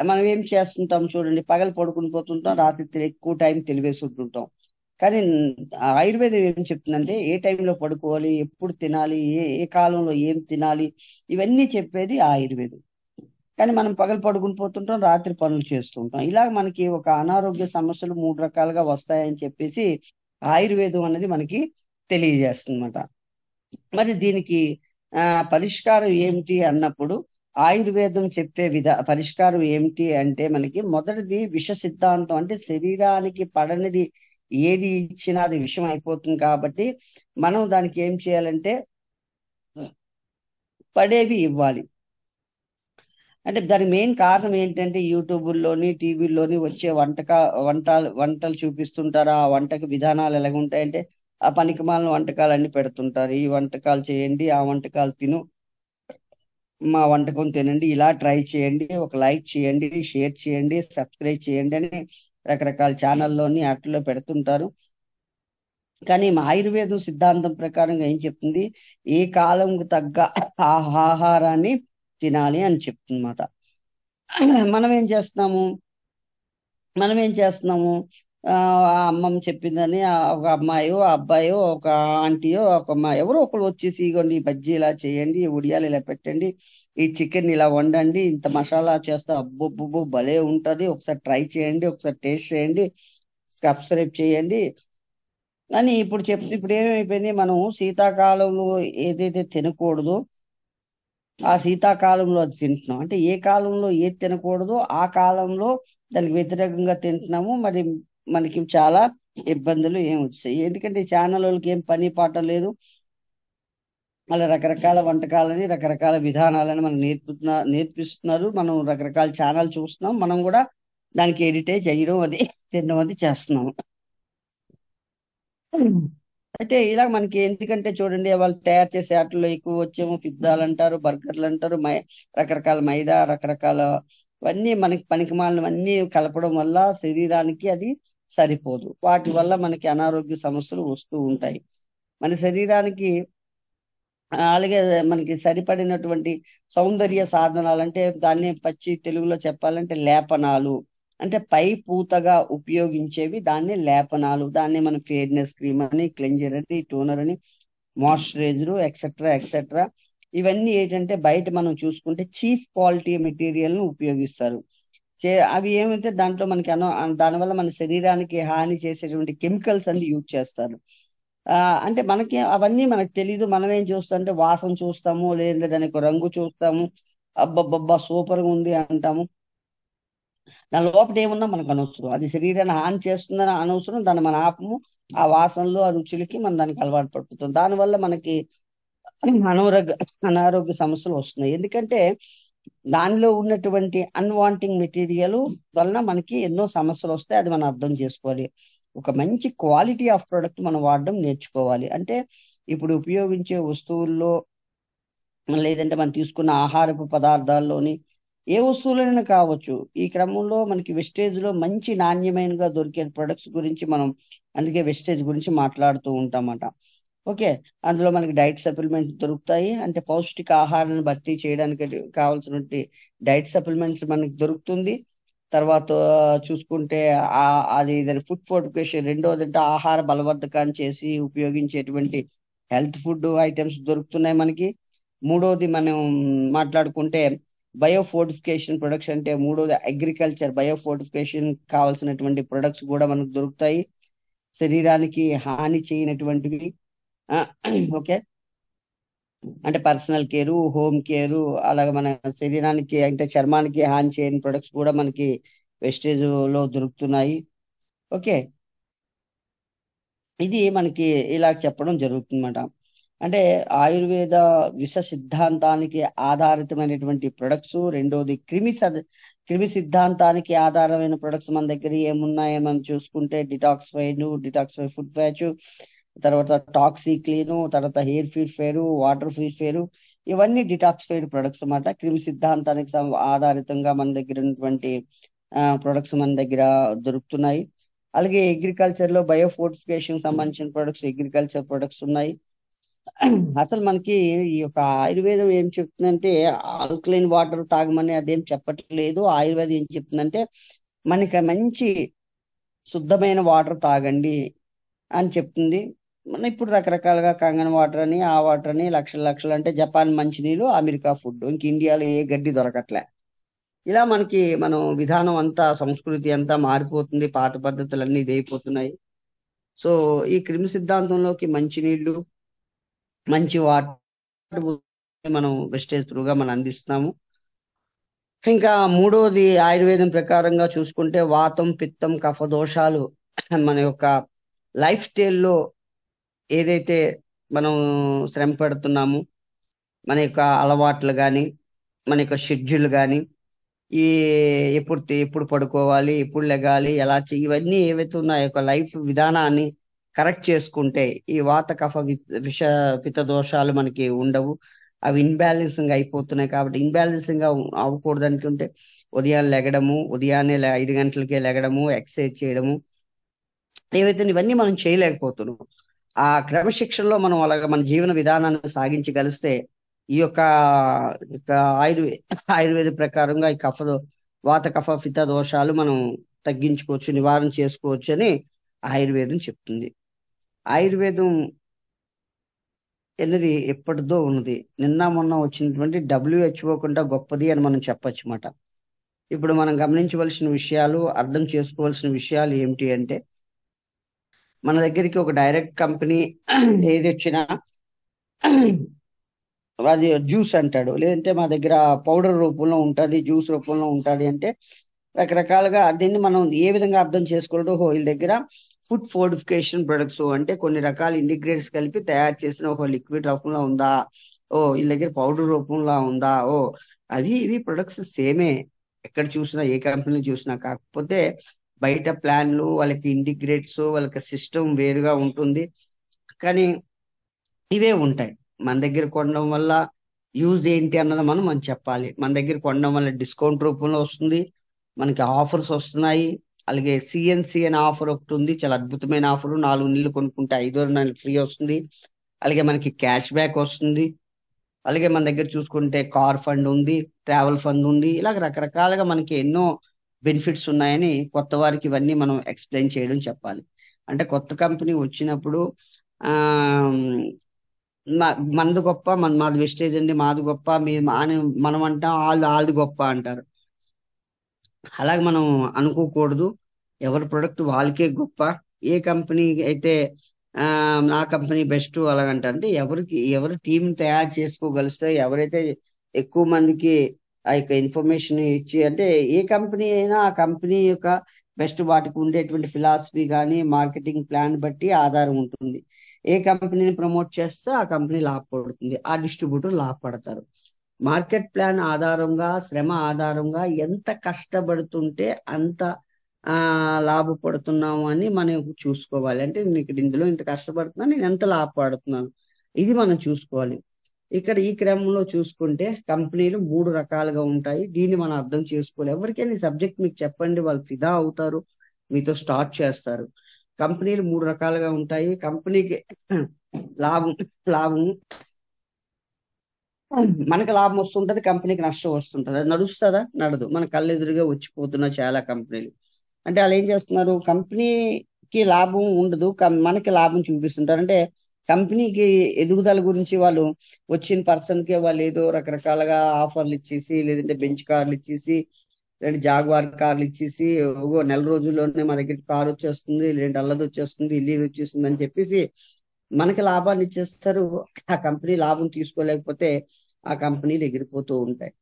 మనం ఏం చేస్తుంటాం చూడండి, పగలు పడుకుని పోతుంటాం, రాత్రి ఎక్కువ టైం తెలివేసుకుంటుంటాం. కానీ ఆయుర్వేదం ఏం చెప్తుందంటే ఏ టైంలో పడుకోవాలి, ఎప్పుడు తినాలి, ఏ కాలంలో ఏం తినాలి, ఇవన్నీ చెప్పేది ఆయుర్వేదం. కానీ మనం పగలు పడుకుని పోతుంటాం, రాత్రి పనులు చేస్తుంటాం. ఇలా మనకి ఒక అనారోగ్య సమస్యలు 3 రకాలుగా వస్తాయని చెప్పేసి ఆయుర్వేదం అనేది మనకి తెలియజేస్తుందన్నమాట. మరి దీనికి పరిష్కారం ఏమిటి అన్నప్పుడు ఆయుర్వేదం చెప్పే పరిష్కారం ఏమిటి అంటే మనకి మొదటిది విష సిద్ధాంతం. అంటే శరీరానికి పడనిది ఏది ఇచ్చినా అది విషం అయిపోతుంది కాబట్టి మనం దానికి ఏం చేయాలంటే పడేవి ఇవ్వాలి. అంటే దానికి మెయిన్ కారణం ఏంటంటే యూట్యూబుల్లోని టీవీల్లోని వచ్చే వంటలు చూపిస్తుంటారు. ఆ వంటక విధానాలు ఎలాగుంటాయంటే ఆ పనికిమాలిన వంటకాలు అన్ని పెడుతుంటారు. ఈ వంటకాలు చేయండి, ఆ వంటకాలు తిను, మా వంటకం తినండి, ఇలా ట్రై చేయండి, ఒక లైక్ చేయండి, షేర్ చేయండి, సబ్స్క్రైబ్ చేయండి అని రకరకాల ఛానల్లోని వాటిలో పెడుతుంటారు. కానీ మా ఆయుర్వేదం సిద్ధాంతం ప్రకారంగా ఏం చెప్తుంది, ఏ కాలంకు తగ్గ ఆహారాన్ని తినాలి అని చెప్తుందన్నమాట. మనం ఏం చేస్తున్నాము, అమ్మమ్మ చెప్పిందని ఒక అమ్మాయో, అబ్బాయో, ఒక ఆంటీయో, ఒక అమ్మాయి ఎవరో ఒకరు వచ్చేసి ఇగోండి ఈ బజ్జీ ఇలా చేయండి, ఉడియాలు ఇలా పెట్టండి, ఈ చికెన్ ఇలా వండండి, ఇంత మసాలా చేస్తా, అబ్బో భలే ఉంటది, ఒకసారి ట్రై చేయండి, ఒకసారి టేస్ట్ చేయండి, సబ్స్క్రైబ్ చేయండి అని ఇప్పుడు ఏమైపోయింది, మనం శీతాకాలంలో ఏదైతే తినకూడదో ఆ శీతాకాలంలో అది తింటున్నాం. అంటే ఏ కాలంలో ఏది తినకూడదో ఆ కాలంలో దానికి వ్యతిరేకంగా తింటున్నాము. మరి మనకి చాలా ఇబ్బందులు వచ్చాయి. ఎందుకంటే ఛానల్ వాళ్ళకి ఏం పని పాట లేదు, అలా రకరకాల వంటకాలని, రకరకాల విధానాలని మనం నేర్పిస్తున్నారు. మనం రకరకాల ఛానల్ చూస్తున్నాం, మనం కూడా దానికి ఎడిటే చేయడం, అది తినడం అది చేస్తున్నాము. అయితే ఇలా మనకి ఎందుకంటే చూడండి, వాళ్ళు తయారు చేసే వాటిలో ఎక్కువ వచ్చేమో పిజ్జాలు అంటారు, బర్గర్లు అంటారు, రకరకాల మైదా, రకరకాల అన్నీ మనకి పనికిమాలినవన్నీ కలపడం వల్ల శరీరానికి అది సరిపోదు. వాటి వల్ల మనకి అనారోగ్య సమస్యలు వస్తూ ఉంటాయి. మన శరీరానికి అలాగే మనకి సరిపడినటువంటి సౌందర్య సాధనాలు, అంటే దాన్ని పచ్చి తెలుగులో చెప్పాలంటే లేపనాలు, అంటే పై పూతగా ఉపయోగించేవి దాన్ని లేపనాలు. దాన్ని మనం ఫెయిర్నెస్ క్రీమ్ అని, క్లెంజర్ అని, టోనర్ అని, మాయిశ్చరైజర్, ఎక్సెట్రా ఇవన్నీ ఏంటంటే బయట మనం చూసుకుంటే చీప్ క్వాలిటీ మెటీరియల్ ను ఉపయోగిస్తారు. అవి ఏమైతే దాంట్లో మనకి దానివల్ల మన శరీరానికి హాని చేసేటువంటి కెమికల్స్ అన్ని యూజ్ చేస్తారు. అంటే మనకి అవన్నీ మనకు తెలీదు. మనం ఏం చూస్తామంటే వాసన చూస్తాము, లేదంటే దానికి రంగు చూస్తాము, అబ్బబ్బబ్బా సూపర్ గా ఉంది అంటాము. దాని లోపల ఏమున్నా మనకు అనవసరం. అది శరీరాన్ని హాని చేస్తుందని అనవసరం. దాన్ని మన ఆపము. ఆ వాసనలు ఆ రుచులకి మనం దానికి అలవాటు పడిపోతాం. దానివల్ల మనకి అనారోగ్య అనారోగ్య సమస్యలు వస్తున్నాయి. ఎందుకంటే దానిలో ఉన్నటువంటి అన్వాంటింగ్ మెటీరియల్ వలన మనకి ఎన్నో సమస్యలు వస్తాయి. అది మనం అర్థం చేసుకోవాలి. ఒక మంచి క్వాలిటీ ఆఫ్ ప్రొడక్ట్ మనం వాడడం నేర్చుకోవాలి. అంటే ఇప్పుడు ఉపయోగించే వస్తువుల్లో లేదంటే మనం తీసుకున్న ఆహారపు పదార్థాల్లోని ఏ వస్తువులైనా కావచ్చు. ఈ క్రమంలో మనకి వెస్టేజ్ లో మంచి నాణ్యమైనగా దొరికే ప్రొడక్ట్స్ గురించి మనం అందుకే వెస్టేజ్ గురించి మాట్లాడుతూ ఉంటామట. ఓకే. అందులో మనకి డైట్ సప్లిమెంట్స్ దొరుకుతాయి. అంటే పౌష్టిక ఆహారాన్ని భర్తీ చేయడానికి కావాల్సినటువంటి డైట్ సప్లిమెంట్స్ మనకి దొరుకుతుంది. తర్వాత చూసుకుంటే అది దాని ఫుడ్ ఫోర్టిఫికేషన్. రెండోది అంటే ఆహార బలవర్ధకాన్ని చేసి ఉపయోగించేటువంటి హెల్త్ ఫుడ్ ఐటమ్స్ దొరుకుతున్నాయి మనకి. మూడోది మనం మాట్లాడుకుంటే బయో ఫోర్టిఫికేషన్ ప్రొడక్ట్స్. అంటే మూడోది అగ్రికల్చర్ బయో ఫోర్టిఫికేషన్ కావాల్సినటువంటి ప్రొడక్ట్స్ కూడా మనకు దొరుకుతాయి, శరీరానికి హాని చేయనటువంటివి. ఆ, ఓకే. అంటే పర్సనల్ కేరు, హోమ్ కేరు, అలాగే మన శరీరానికి అంటే చర్మానికి హాని చేయని ప్రొడక్ట్స్ కూడా మనకి వెస్టేజ్ లో దొరుకుతున్నాయి. ఓకే. ఇది మనకి ఇలా చెప్పడం జరుగుతుందన్నమాట. అంటే ఆయుర్వేద విష సిద్ధాంతానికి ఆధారితమైనటువంటి ప్రొడక్ట్స్. రెండోది క్రిమి సిద్ధాంతానికి ఆధారమైన ప్రొడక్ట్స్ మన దగ్గర ఏమున్నాయో మనం చూసుకుంటే డిటాక్సిఫై ఫుడ్ ప్యాచ్, తర్వాత టాక్సీ క్లీను, తర్వాత హెయిర్ ప్యూరిఫైర్, వాటర్ ప్యూరిఫైర్, ఇవన్నీ డిటాక్సిఫైడ్ ప్రొడక్ట్స్ అన్నమాట. క్రిమి సిద్ధాంతానికి ఆధారితంగా మన దగ్గర ఉన్నటువంటి ప్రొడక్ట్స్ మన దగ్గర దొరుకుతున్నాయి. అలాగే అగ్రికల్చర్ లో బయో ఫోర్టిఫికేషన్ సంబంధించిన ప్రొడక్ట్స్, అగ్రికల్చర్ ప్రొడక్ట్స్ ఉన్నాయి. అసలు మనకి ఈ యొక్క ఆయుర్వేదం ఏం చెప్తుందంటే ఆల్కలైన్ వాటర్ తాగమని అదేం చెప్పట్లేదు. ఆయుర్వేదం ఏం చెప్తుందంటే మనకి మంచి శుద్ధమైన వాటర్ తాగండి అని చెప్తుంది. మన ఇప్పుడు రకరకాలుగా కంగన్ వాటర్ అని ఆ వాటర్ అని లక్షలు లక్షలు అంటే జపాన్ మంచినీళ్ళు, అమెరికా ఫుడ్, ఇంక ఇండియాలో ఏ గడ్డి దొరకట్లే. ఇలా మనకి మనం విధానం అంతా సంస్కృతి అంతా మారిపోతుంది. పాత పద్ధతులన్నీ ఇదైపోతున్నాయి. సో ఈ క్రిమి సిద్ధాంతంలోకి మంచినీళ్ళు, మంచి వాటర్ మనం వెస్టేజ్ త్రూగా మనం అందిస్తున్నాము. ఇంకా మూడోది ఆయుర్వేదం ప్రకారంగా చూసుకుంటే వాతం, పిత్తం, కఫ దోషాలు మన యొక్క లైఫ్ స్టైల్లో ఏదైతే మనం శ్రమ పెడుతున్నామో, మన యొక్క అలవాట్లు కానీ, మన యొక్క షెడ్యూల్ కానీ, ఈ ఎప్పుడు పడుకోవాలి, ఎప్పుడు లెగాలి, ఇవన్నీ ఏవైతే ఉన్నాయో యొక్క లైఫ్ విధానాన్ని కరెక్ట్ చేసుకుంటే ఈ వాత కఫ విష పిత్త దోషాలు మనకి ఉండవు. అవి ఇన్బ్యాలెన్సింగ్ అయిపోతున్నాయి. కాబట్టి ఇన్బ్యాలెన్సింగ్ అవ్వకూడదు అనుకుంటే ఉదయాన్నే 5 గంటలకే లెగడము, ఎక్సర్సైజ్ చేయడము, ఏవైతే ఇవన్నీ మనం చేయలేకపోతున్నాం. ఆ క్రమశిక్షణలో మనం అలాగ మన జీవన విధానాన్ని సాగించగలిస్తే ఈ యొక్క యొక్క ఆయుర్వేద ప్రకారంగా ఈ వాత కఫ పిత్త దోషాలు మనం తగ్గించుకోవచ్చు, నివారణ చేసుకోవచ్చు అని ఆయుర్వేదం చెప్తుంది. ఆయుర్వేదం అనేది ఎప్పటిదో ఉన్నది. నిన్న మొన్న వచ్చినటువంటి WHO కంటే గొప్పది అని మనం చెప్పొచ్చు మాట. ఇప్పుడు మనం గమనించవలసిన విషయాలు, అర్థం చేసుకోవాల్సిన విషయాలు ఏమిటి అంటే, మన దగ్గరికి ఒక డైరెక్ట్ కంపెనీ ఏది వచ్చినా అది జ్యూస్ అంటాడు, లేదంటే మా దగ్గర పౌడర్ రూపంలో ఉంటుంది, జ్యూస్ రూపంలో ఉంటుంది అంటే రకరకాలుగా దీన్ని మనం ఏ విధంగా అర్థం చేసుకోవడం. వీళ్ళ దగ్గర ఫుడ్ ఫోర్టిఫికేషన్ ప్రొడక్ట్స్ అంటే కొన్ని రకాల ఇంటిగ్రేట్స్ కలిపి తయారు చేసిన ఒక లిక్విడ్ రూపంలో ఉందా, వీళ్ళ దగ్గర పౌడర్ రూపంలో ఉందా, ఇవి ప్రొడక్ట్స్ సేమే ఎక్కడ చూసినా, ఏ కంపెనీ చూసినా. కాకపోతే బయట ప్లాన్లు, వాళ్ళకి ఇంటిగ్రేట్స్, వాళ్ళకి సిస్టమ్ వేరుగా ఉంటుంది. కానీ ఇవే ఉంటాయి. మన దగ్గర కొనడం వల్ల యూజ్ ఏంటి అన్నది మనం చెప్పాలి. మన దగ్గర కొనడం వల్ల డిస్కౌంట్ రూపంలో వస్తుంది, మనకి ఆఫర్స్ వస్తున్నాయి. అలాగే సిఎన్సి అనే ఆఫర్ ఒకటి ఉంది, చాలా అద్భుతమైన ఆఫర్. 4 నెలలు కొనుక్కుంటే 5వ నెల ఫ్రీ వస్తుంది. అలాగే మనకి క్యాష్ బ్యాక్ వస్తుంది. అలాగే మన దగ్గర చూసుకుంటే కార్ ఫండ్ ఉంది, ట్రావెల్ ఫండ్ ఉంది. ఇలాగ రకరకాలుగా మనకి ఎన్నో బెనిఫిట్స్ ఉన్నాయని కొత్త వారికి ఇవన్నీ మనం ఎక్స్ప్లెయిన్ చేయడం చెప్పాలి. అంటే కొత్త కంపెనీ వచ్చినప్పుడు ఆ మనది గొప్ప, మాది వెస్టేజ్ అండి, మాది గొప్ప, మనం అంటాం వాళ్ళది గొప్ప అంటారు. అలాగే మనం అనుకోకూడదు. ఎవరి ప్రొడక్ట్ వాళ్ళకే గొప్ప. ఏ కంపెనీ అయితే నా కంపెనీ బెస్ట్ అలాగంటారు. అంటే ఎవరు టీం తయారు చేసుకోగలిస్తే, ఎవరైతే ఎక్కువ మందికి ఆ యొక్క ఇన్ఫర్మేషన్ ఇచ్చి, అంటే ఏ కంపెనీ అయినా ఆ కంపెనీ యొక్క బెస్ట్ వాటికి ఉండేటువంటి ఫిలాసఫీ కానీ మార్కెటింగ్ ప్లాన్ బట్టి ఆధారం ఉంటుంది. ఏ కంపెనీని ప్రమోట్ చేస్తే ఆ కంపెనీ లాభపడుతుంది, ఆ డిస్ట్రిబ్యూటర్ లాభపడతారు. మార్కెట్ ప్లాన్ ఆధారంగా, శ్రమ ఆధారంగా ఎంత కష్టపడుతుంటే అంత ఆ లాభపడుతున్నాము అని మనం చూసుకోవాలి. అంటే నేను ఇక్కడ ఇందులో ఇంత కష్టపడుతున్నా, నేను ఎంత లాభపడుతున్నాను, ఇది మనం చూసుకోవాలి. ఇక్కడ ఈ క్రమంలో చూసుకుంటే కంపెనీలు 3 రకాలుగా ఉంటాయి. దీన్ని మనం అర్థం చేసుకోవాలి. ఎవరికైనా ఈ సబ్జెక్ట్ మీకు చెప్పండి, వాళ్ళు ఫిదా అవుతారు, మీతో స్టార్ట్ చేస్తారు. కంపెనీలు 3 రకాలుగా ఉంటాయి. కంపెనీకి లాభం లాభం మనకి లాభం వస్తుంటది, కంపెనీకి నష్టం వస్తుంటది. అది నడుస్తుందా? నడదు. మన కళ్ళెదురుగా వచ్చిపోతున్న చాలా కంపెనీలు. అంటే వాళ్ళు ఏం చేస్తున్నారు, కంపెనీకి లాభం ఉండదు, మనకి లాభం చూపిస్తుంటారు. అంటే కంపెనీకి ఎదుగుదల గురించి వాళ్ళు వచ్చిన పర్సన్ కి వాళ్ళు ఏదో రకరకాలుగా ఆఫర్లు ఇచ్చేసి, లేదంటే బెంచ్ కార్లు ఇచ్చేసి, లేదంటే జాగ్వార్ కార్లు ఇచ్చేసి, ఓ నెల రోజుల్లోనే మా దగ్గరికి కారు వచ్చేస్తుంది, లేదంటే అల్లది వచ్చేస్తుంది, ఇల్లు ఇది వచ్చేస్తుంది అని చెప్పేసి మనకి లాభాన్ని ఇచ్చేస్తారు. ఆ కంపెనీ లాభం తీసుకోలేకపోతే ఆ కంపెనీలు ఎగిరిపోతూ ఉంటాయి.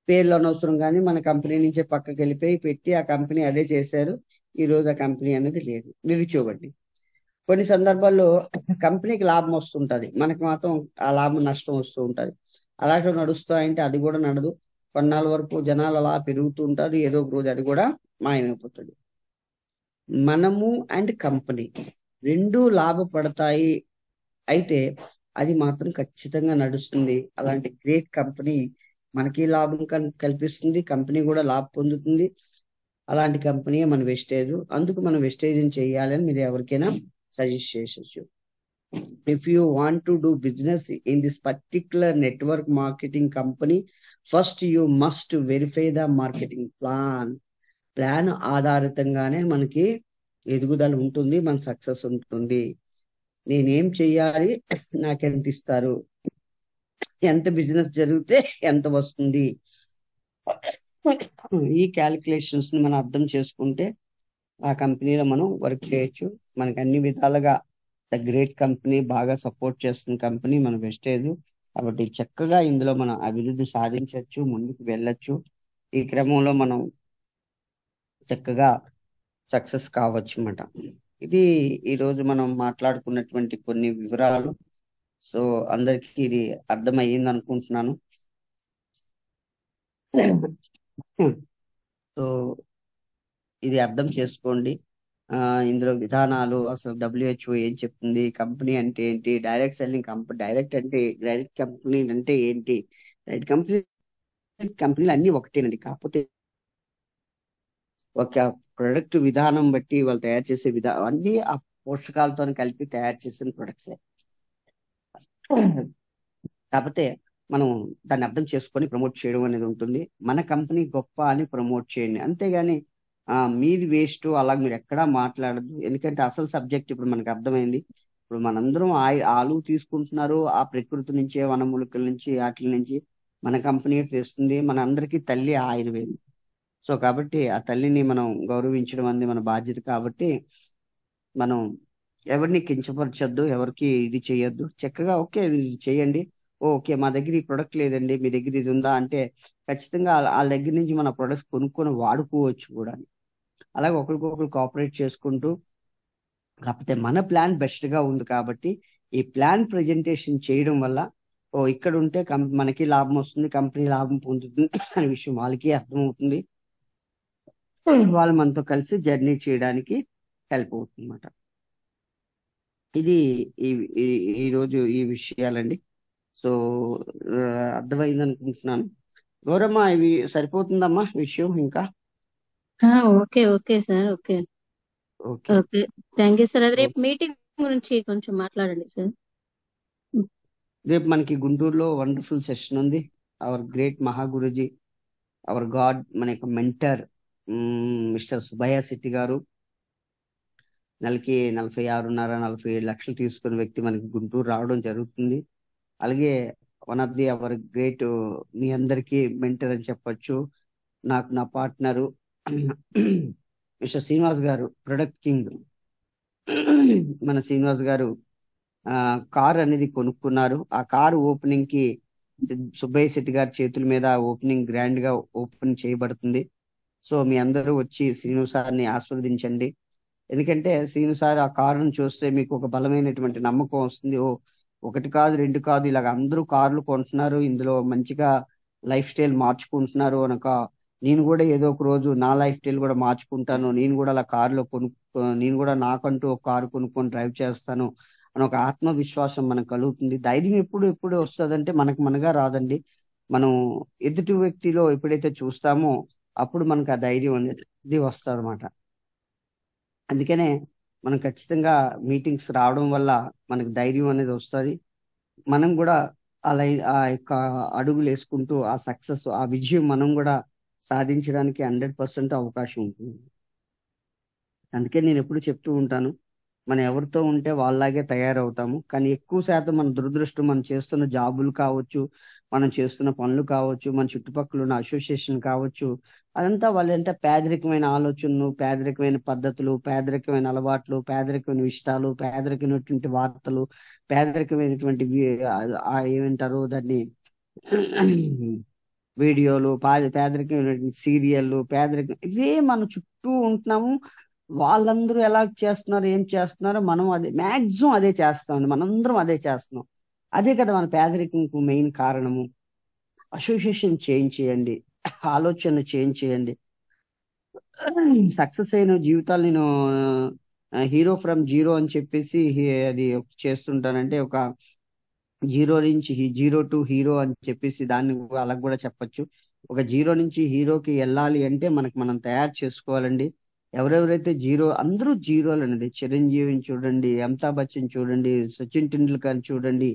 పేర్లు అనవసరం కానీ మన కంపెనీ నుంచే పక్కకి వెళ్ళిపోయి పెట్టి ఆ కంపెనీ అదే చేశారు, ఈ రోజు ఆ కంపెనీ అనేది లేదు, నిలిచోబడి. కొన్ని సందర్భాల్లో కంపెనీకి లాభం వస్తుంటది, మనకి మాత్రం ఆ లాభం నష్టం వస్తూ ఉంటది. అలాంటివి నడుస్తాయంటే అది కూడా నడదు. కొన్నాళ్ళ వరకు జనాలు అలా పెరుగుతూ ఉంటారు, ఏదో ఒక రోజు అది కూడా మాయమైపోతుంది. మనము అండ్ కంపెనీ రెండూ లాభపడతాయి, అయితే అది మాత్రం ఖచ్చితంగా నడుస్తుంది. అలాంటి గ్రేట్ కంపెనీ మనకి లాభం కల్పిస్తుంది, కంపెనీ కూడా లాభం పొందుతుంది. అలాంటి కంపెనీ మన వెస్టేజ్. అందుకు మనం వెస్టేజ్ చేయాలని మీరు ఎవరికైనా సజెస్ట్ చేసొచ్చు. If you want to do business in this particular network marketing company, first you must verify the marketing plan. Plan ఆధారితంగానే మనకి ఎదుగుదల ఉంటుంది, మన సక్సెస్ ఉంటుంది. నేనేం చెయ్యాలి, నాకెంత ఇస్తారు, ఎంత బిజినెస్ జరిగితే ఎంత వస్తుంది, ఈ క్యాలిక్యులేషన్స్ ని మనం అర్థం చేసుకుంటే ఆ కంపెనీలో మనం వర్క్ చేయొచ్చు. మనకి అన్ని విధాలుగా ద గ్రేట్ కంపెనీ, బాగా సపోర్ట్ చేస్తున్న కంపెనీ మన వెస్టేజ్. కాబట్టి చక్కగా ఇందులో మనం అభివృద్ధి సాధించవచ్చు, ముందుకు వెళ్ళొచ్చు. ఈ క్రమంలో మనం చక్కగా సక్సెస్ కావచ్చు అన్నమాట. ఇది ఈరోజు మనం మాట్లాడుకున్నటువంటి కొన్ని వివరాలు. సో అందరికీ ఇది అర్థమయ్యింది అనుకుంటున్నాను. సో ఇది అర్థం చేసుకోండి. ఇందులో విధానాలు, అసలు WHO ఏం చెప్తుంది, కంపెనీ అంటే ఏంటి, direct selling company, direct company అంటే ఏంటి, డైరెక్ట్ కంపెనీలు అన్ని ఒకటేనండి. కాకపోతే ఒక ప్రొడక్ట్ విధానం బట్టి వాళ్ళు తయారు చేసే విధానం అన్ని ఆ పోషకాలతో కలిపి తయారు చేసిన ప్రొడక్ట్సే. కాకపోతే మనం దాన్ని అర్థం చేసుకొని ప్రమోట్ చేయడం అనేది ఉంటుంది. మన కంపెనీ గొప్ప అని ప్రమోట్ చేయండి, అంతేగాని మీది వేస్ట్ అలా మీరు ఎక్కడా మాట్లాడద్దు. ఎందుకంటే అసలు సబ్జెక్ట్ ఇప్పుడు మనకు అర్థమైంది. ఇప్పుడు మనందరం ఆలు తీసుకుంటున్నారు, ఆ ప్రకృతి నుంచి, వనమూలికల నుంచి, వాటి నుంచి మన కంపెనీ తెస్తుంది. మన అందరికీ తల్లి ఆయుర్వేదం. సో కాబట్టి ఆ తల్లిని మనం గౌరవించడం అనేది మన బాధ్యత. కాబట్టి మనం ఎవరిని కించపరచొద్దు, ఎవరికి ఇది చేయొద్దు. చక్కగా ఓకే ఇది చేయండి, ఓకే మా దగ్గర ఈ ప్రొడక్ట్ లేదండి, మీ దగ్గర ఇది ఉందా అంటే ఖచ్చితంగా వాళ్ళ దగ్గర నుంచి మన ప్రొడక్ట్ కొనుక్కొని వాడుకోవచ్చు కూడా. అలాగే ఒకరికొకరు కోఆపరేట్ చేసుకుంటూ, కాకపోతే మన ప్లాన్ బెస్ట్ గా ఉంది కాబట్టి ఈ ప్లాన్ ప్రజెంటేషన్ చేయడం వల్ల ఇక్కడ ఉంటే మనకి లాభం వస్తుంది, కంపెనీ లాభం పొందుతుంది అనే విషయం వాళ్ళకి అర్థమవుతుంది. వాళ్ళు మనతో కలిసి జర్నీ చేయడానికి హెల్ప్ అవుతుంది అన్నమాట. ఇది ఈరోజు ఈ విషయాలండి. సో అర్థమైంది అనుకుంటున్నాను. గౌరమ్మ, ఇవి సరిపోతుందమ్మా విషయం? ఇంకా okay okay sir. Okay okay okay, thank you sir. అది రేపు మీటింగ్ గురించి కొంచెం మాట్లాడండి సార్. రేపు మనకి గుంటూరులో వండర్ఫుల్ సెషన్ ఉంది. Hour great Mahaguruji, hour God, మన యొక్క మెంటర్ మిస్టర్ సుబ్బయ్య శెట్టి గారు, నెలకి 46.5-47 లక్షలు తీసుకున్న వ్యక్తి మనకి గుంటూరు రావడం జరుగుతుంది. అలాగే one of the our great, మీ అందరికీ మెంటర్ అని చెప్పొచ్చు, నాకు నా పార్ట్నరు మిస్టర్ శ్రీనివాస్ గారు, ప్రొడక్ట్ కింగ్. మన శ్రీనివాస్ గారు కార్ అనేది కొనుక్కున్నారు. ఆ కారు ఓపెనింగ్ కి సుబ్బయ్య శెట్టి గారి చేతుల మీద ఓపెనింగ్ గ్రాండ్ గా ఓపెన్ చేయబడుతుంది. సో మీ అందరూ వచ్చి శ్రీను సార్ని ఆస్వాదించండి. ఎందుకంటే శ్రీను సార్ ఆ కారును చూస్తే మీకు ఒక బలమైనటువంటి నమ్మకం వస్తుంది. ఓ ఒకటి కాదు రెండు కాదు, ఇలాగ అందరూ కార్లు కొంటున్నారు, ఇందులో మంచిగా లైఫ్ స్టైల్ మార్చుకుంటున్నారు అనక నేను కూడా ఏదో ఒక రోజు నా లైఫ్ స్టైల్ కూడా మార్చుకుంటాను, నేను కూడా అలా కారులో నేను కూడా నాకంటూ ఒక కారు కొనుక్కొని డ్రైవ్ చేస్తాను అని ఒక ఆత్మవిశ్వాసం మనకు కలుగుతుంది. ధైర్యం ఎప్పుడు ఎప్పుడు వస్తుందంటే మనకు మనగా రాదండి. మనం ఎదుటి వ్యక్తిలో ఎప్పుడైతే చూస్తామో అప్పుడు మనకు ఆ ధైర్యం అనేది వస్తుంది అనమాట. అందుకనే మనం ఖచ్చితంగా మీటింగ్స్ రావడం వల్ల మనకు ధైర్యం అనేది వస్తుంది. మనం కూడా అలా ఆ యొక్క అడుగులు వేసుకుంటూ ఆ సక్సెస్ ఆ విజయం మనం కూడా సాధించడానికి 100% అవకాశం ఉంటుంది. అందుకే నేను ఎప్పుడు చెప్తూ ఉంటాను, మనం ఎవరితో ఉంటే వాళ్ళలాగే తయారవుతాము. కానీ ఎక్కువ శాతం మన దురదృష్టం మనం చేస్తున్న జాబులు కావచ్చు, మనం చేస్తున్న పనులు కావచ్చు, మన చుట్టుపక్కల ఉన్న అసోసియేషన్ కావచ్చు, అదంతా వాళ్ళంటే పేదరికమైన ఆలోచనలు, పేదరికమైన పద్ధతులు, పేదరికమైన అలవాట్లు, పేదరికమైన ఇష్టాలు, పేదరికమైనటువంటి వార్తలు, పేదరికమైనటువంటి ఏమంటారు దాన్ని వీడియోలు, పేదరికమైనటువంటి సీరియళ్ళు, పేదరికం ఇవే మన చుట్టూ ఉంటున్నాము. వాళ్ళందరూ ఎలా చేస్తున్నారు, ఏం చేస్తున్నారో మనం అదే మ్యాక్సిమం అదే చేస్తామండి. మనందరం అదే చేస్తున్నాం. అదే కదా మన పేదరికంకు మెయిన్ కారణము. అసోసియేషన్ చేంజ్ చేయండి, ఆలోచన చేంజ్ చేయండి. సక్సెస్ అయిన జీవితాలు నేను హీరో ఫ్రమ్ జీరో అని చెప్పేసి అది చేస్తుంటానంటే ఒక జీరో టు హీరో అని చెప్పేసి దాన్ని అలా కూడా చెప్పొచ్చు. ఒక జీరో నుంచి హీరోకి వెళ్ళాలి అంటే మనకు మనం తయారు చేసుకోవాలండి. ఎవరెవరైతే జీరో, అందరూ జీరోలు అనేది, చిరంజీవిని చూడండి, అమితాబ్ బచ్చన్ చూడండి, సచిన్ టెండూల్కర్ చూడండి,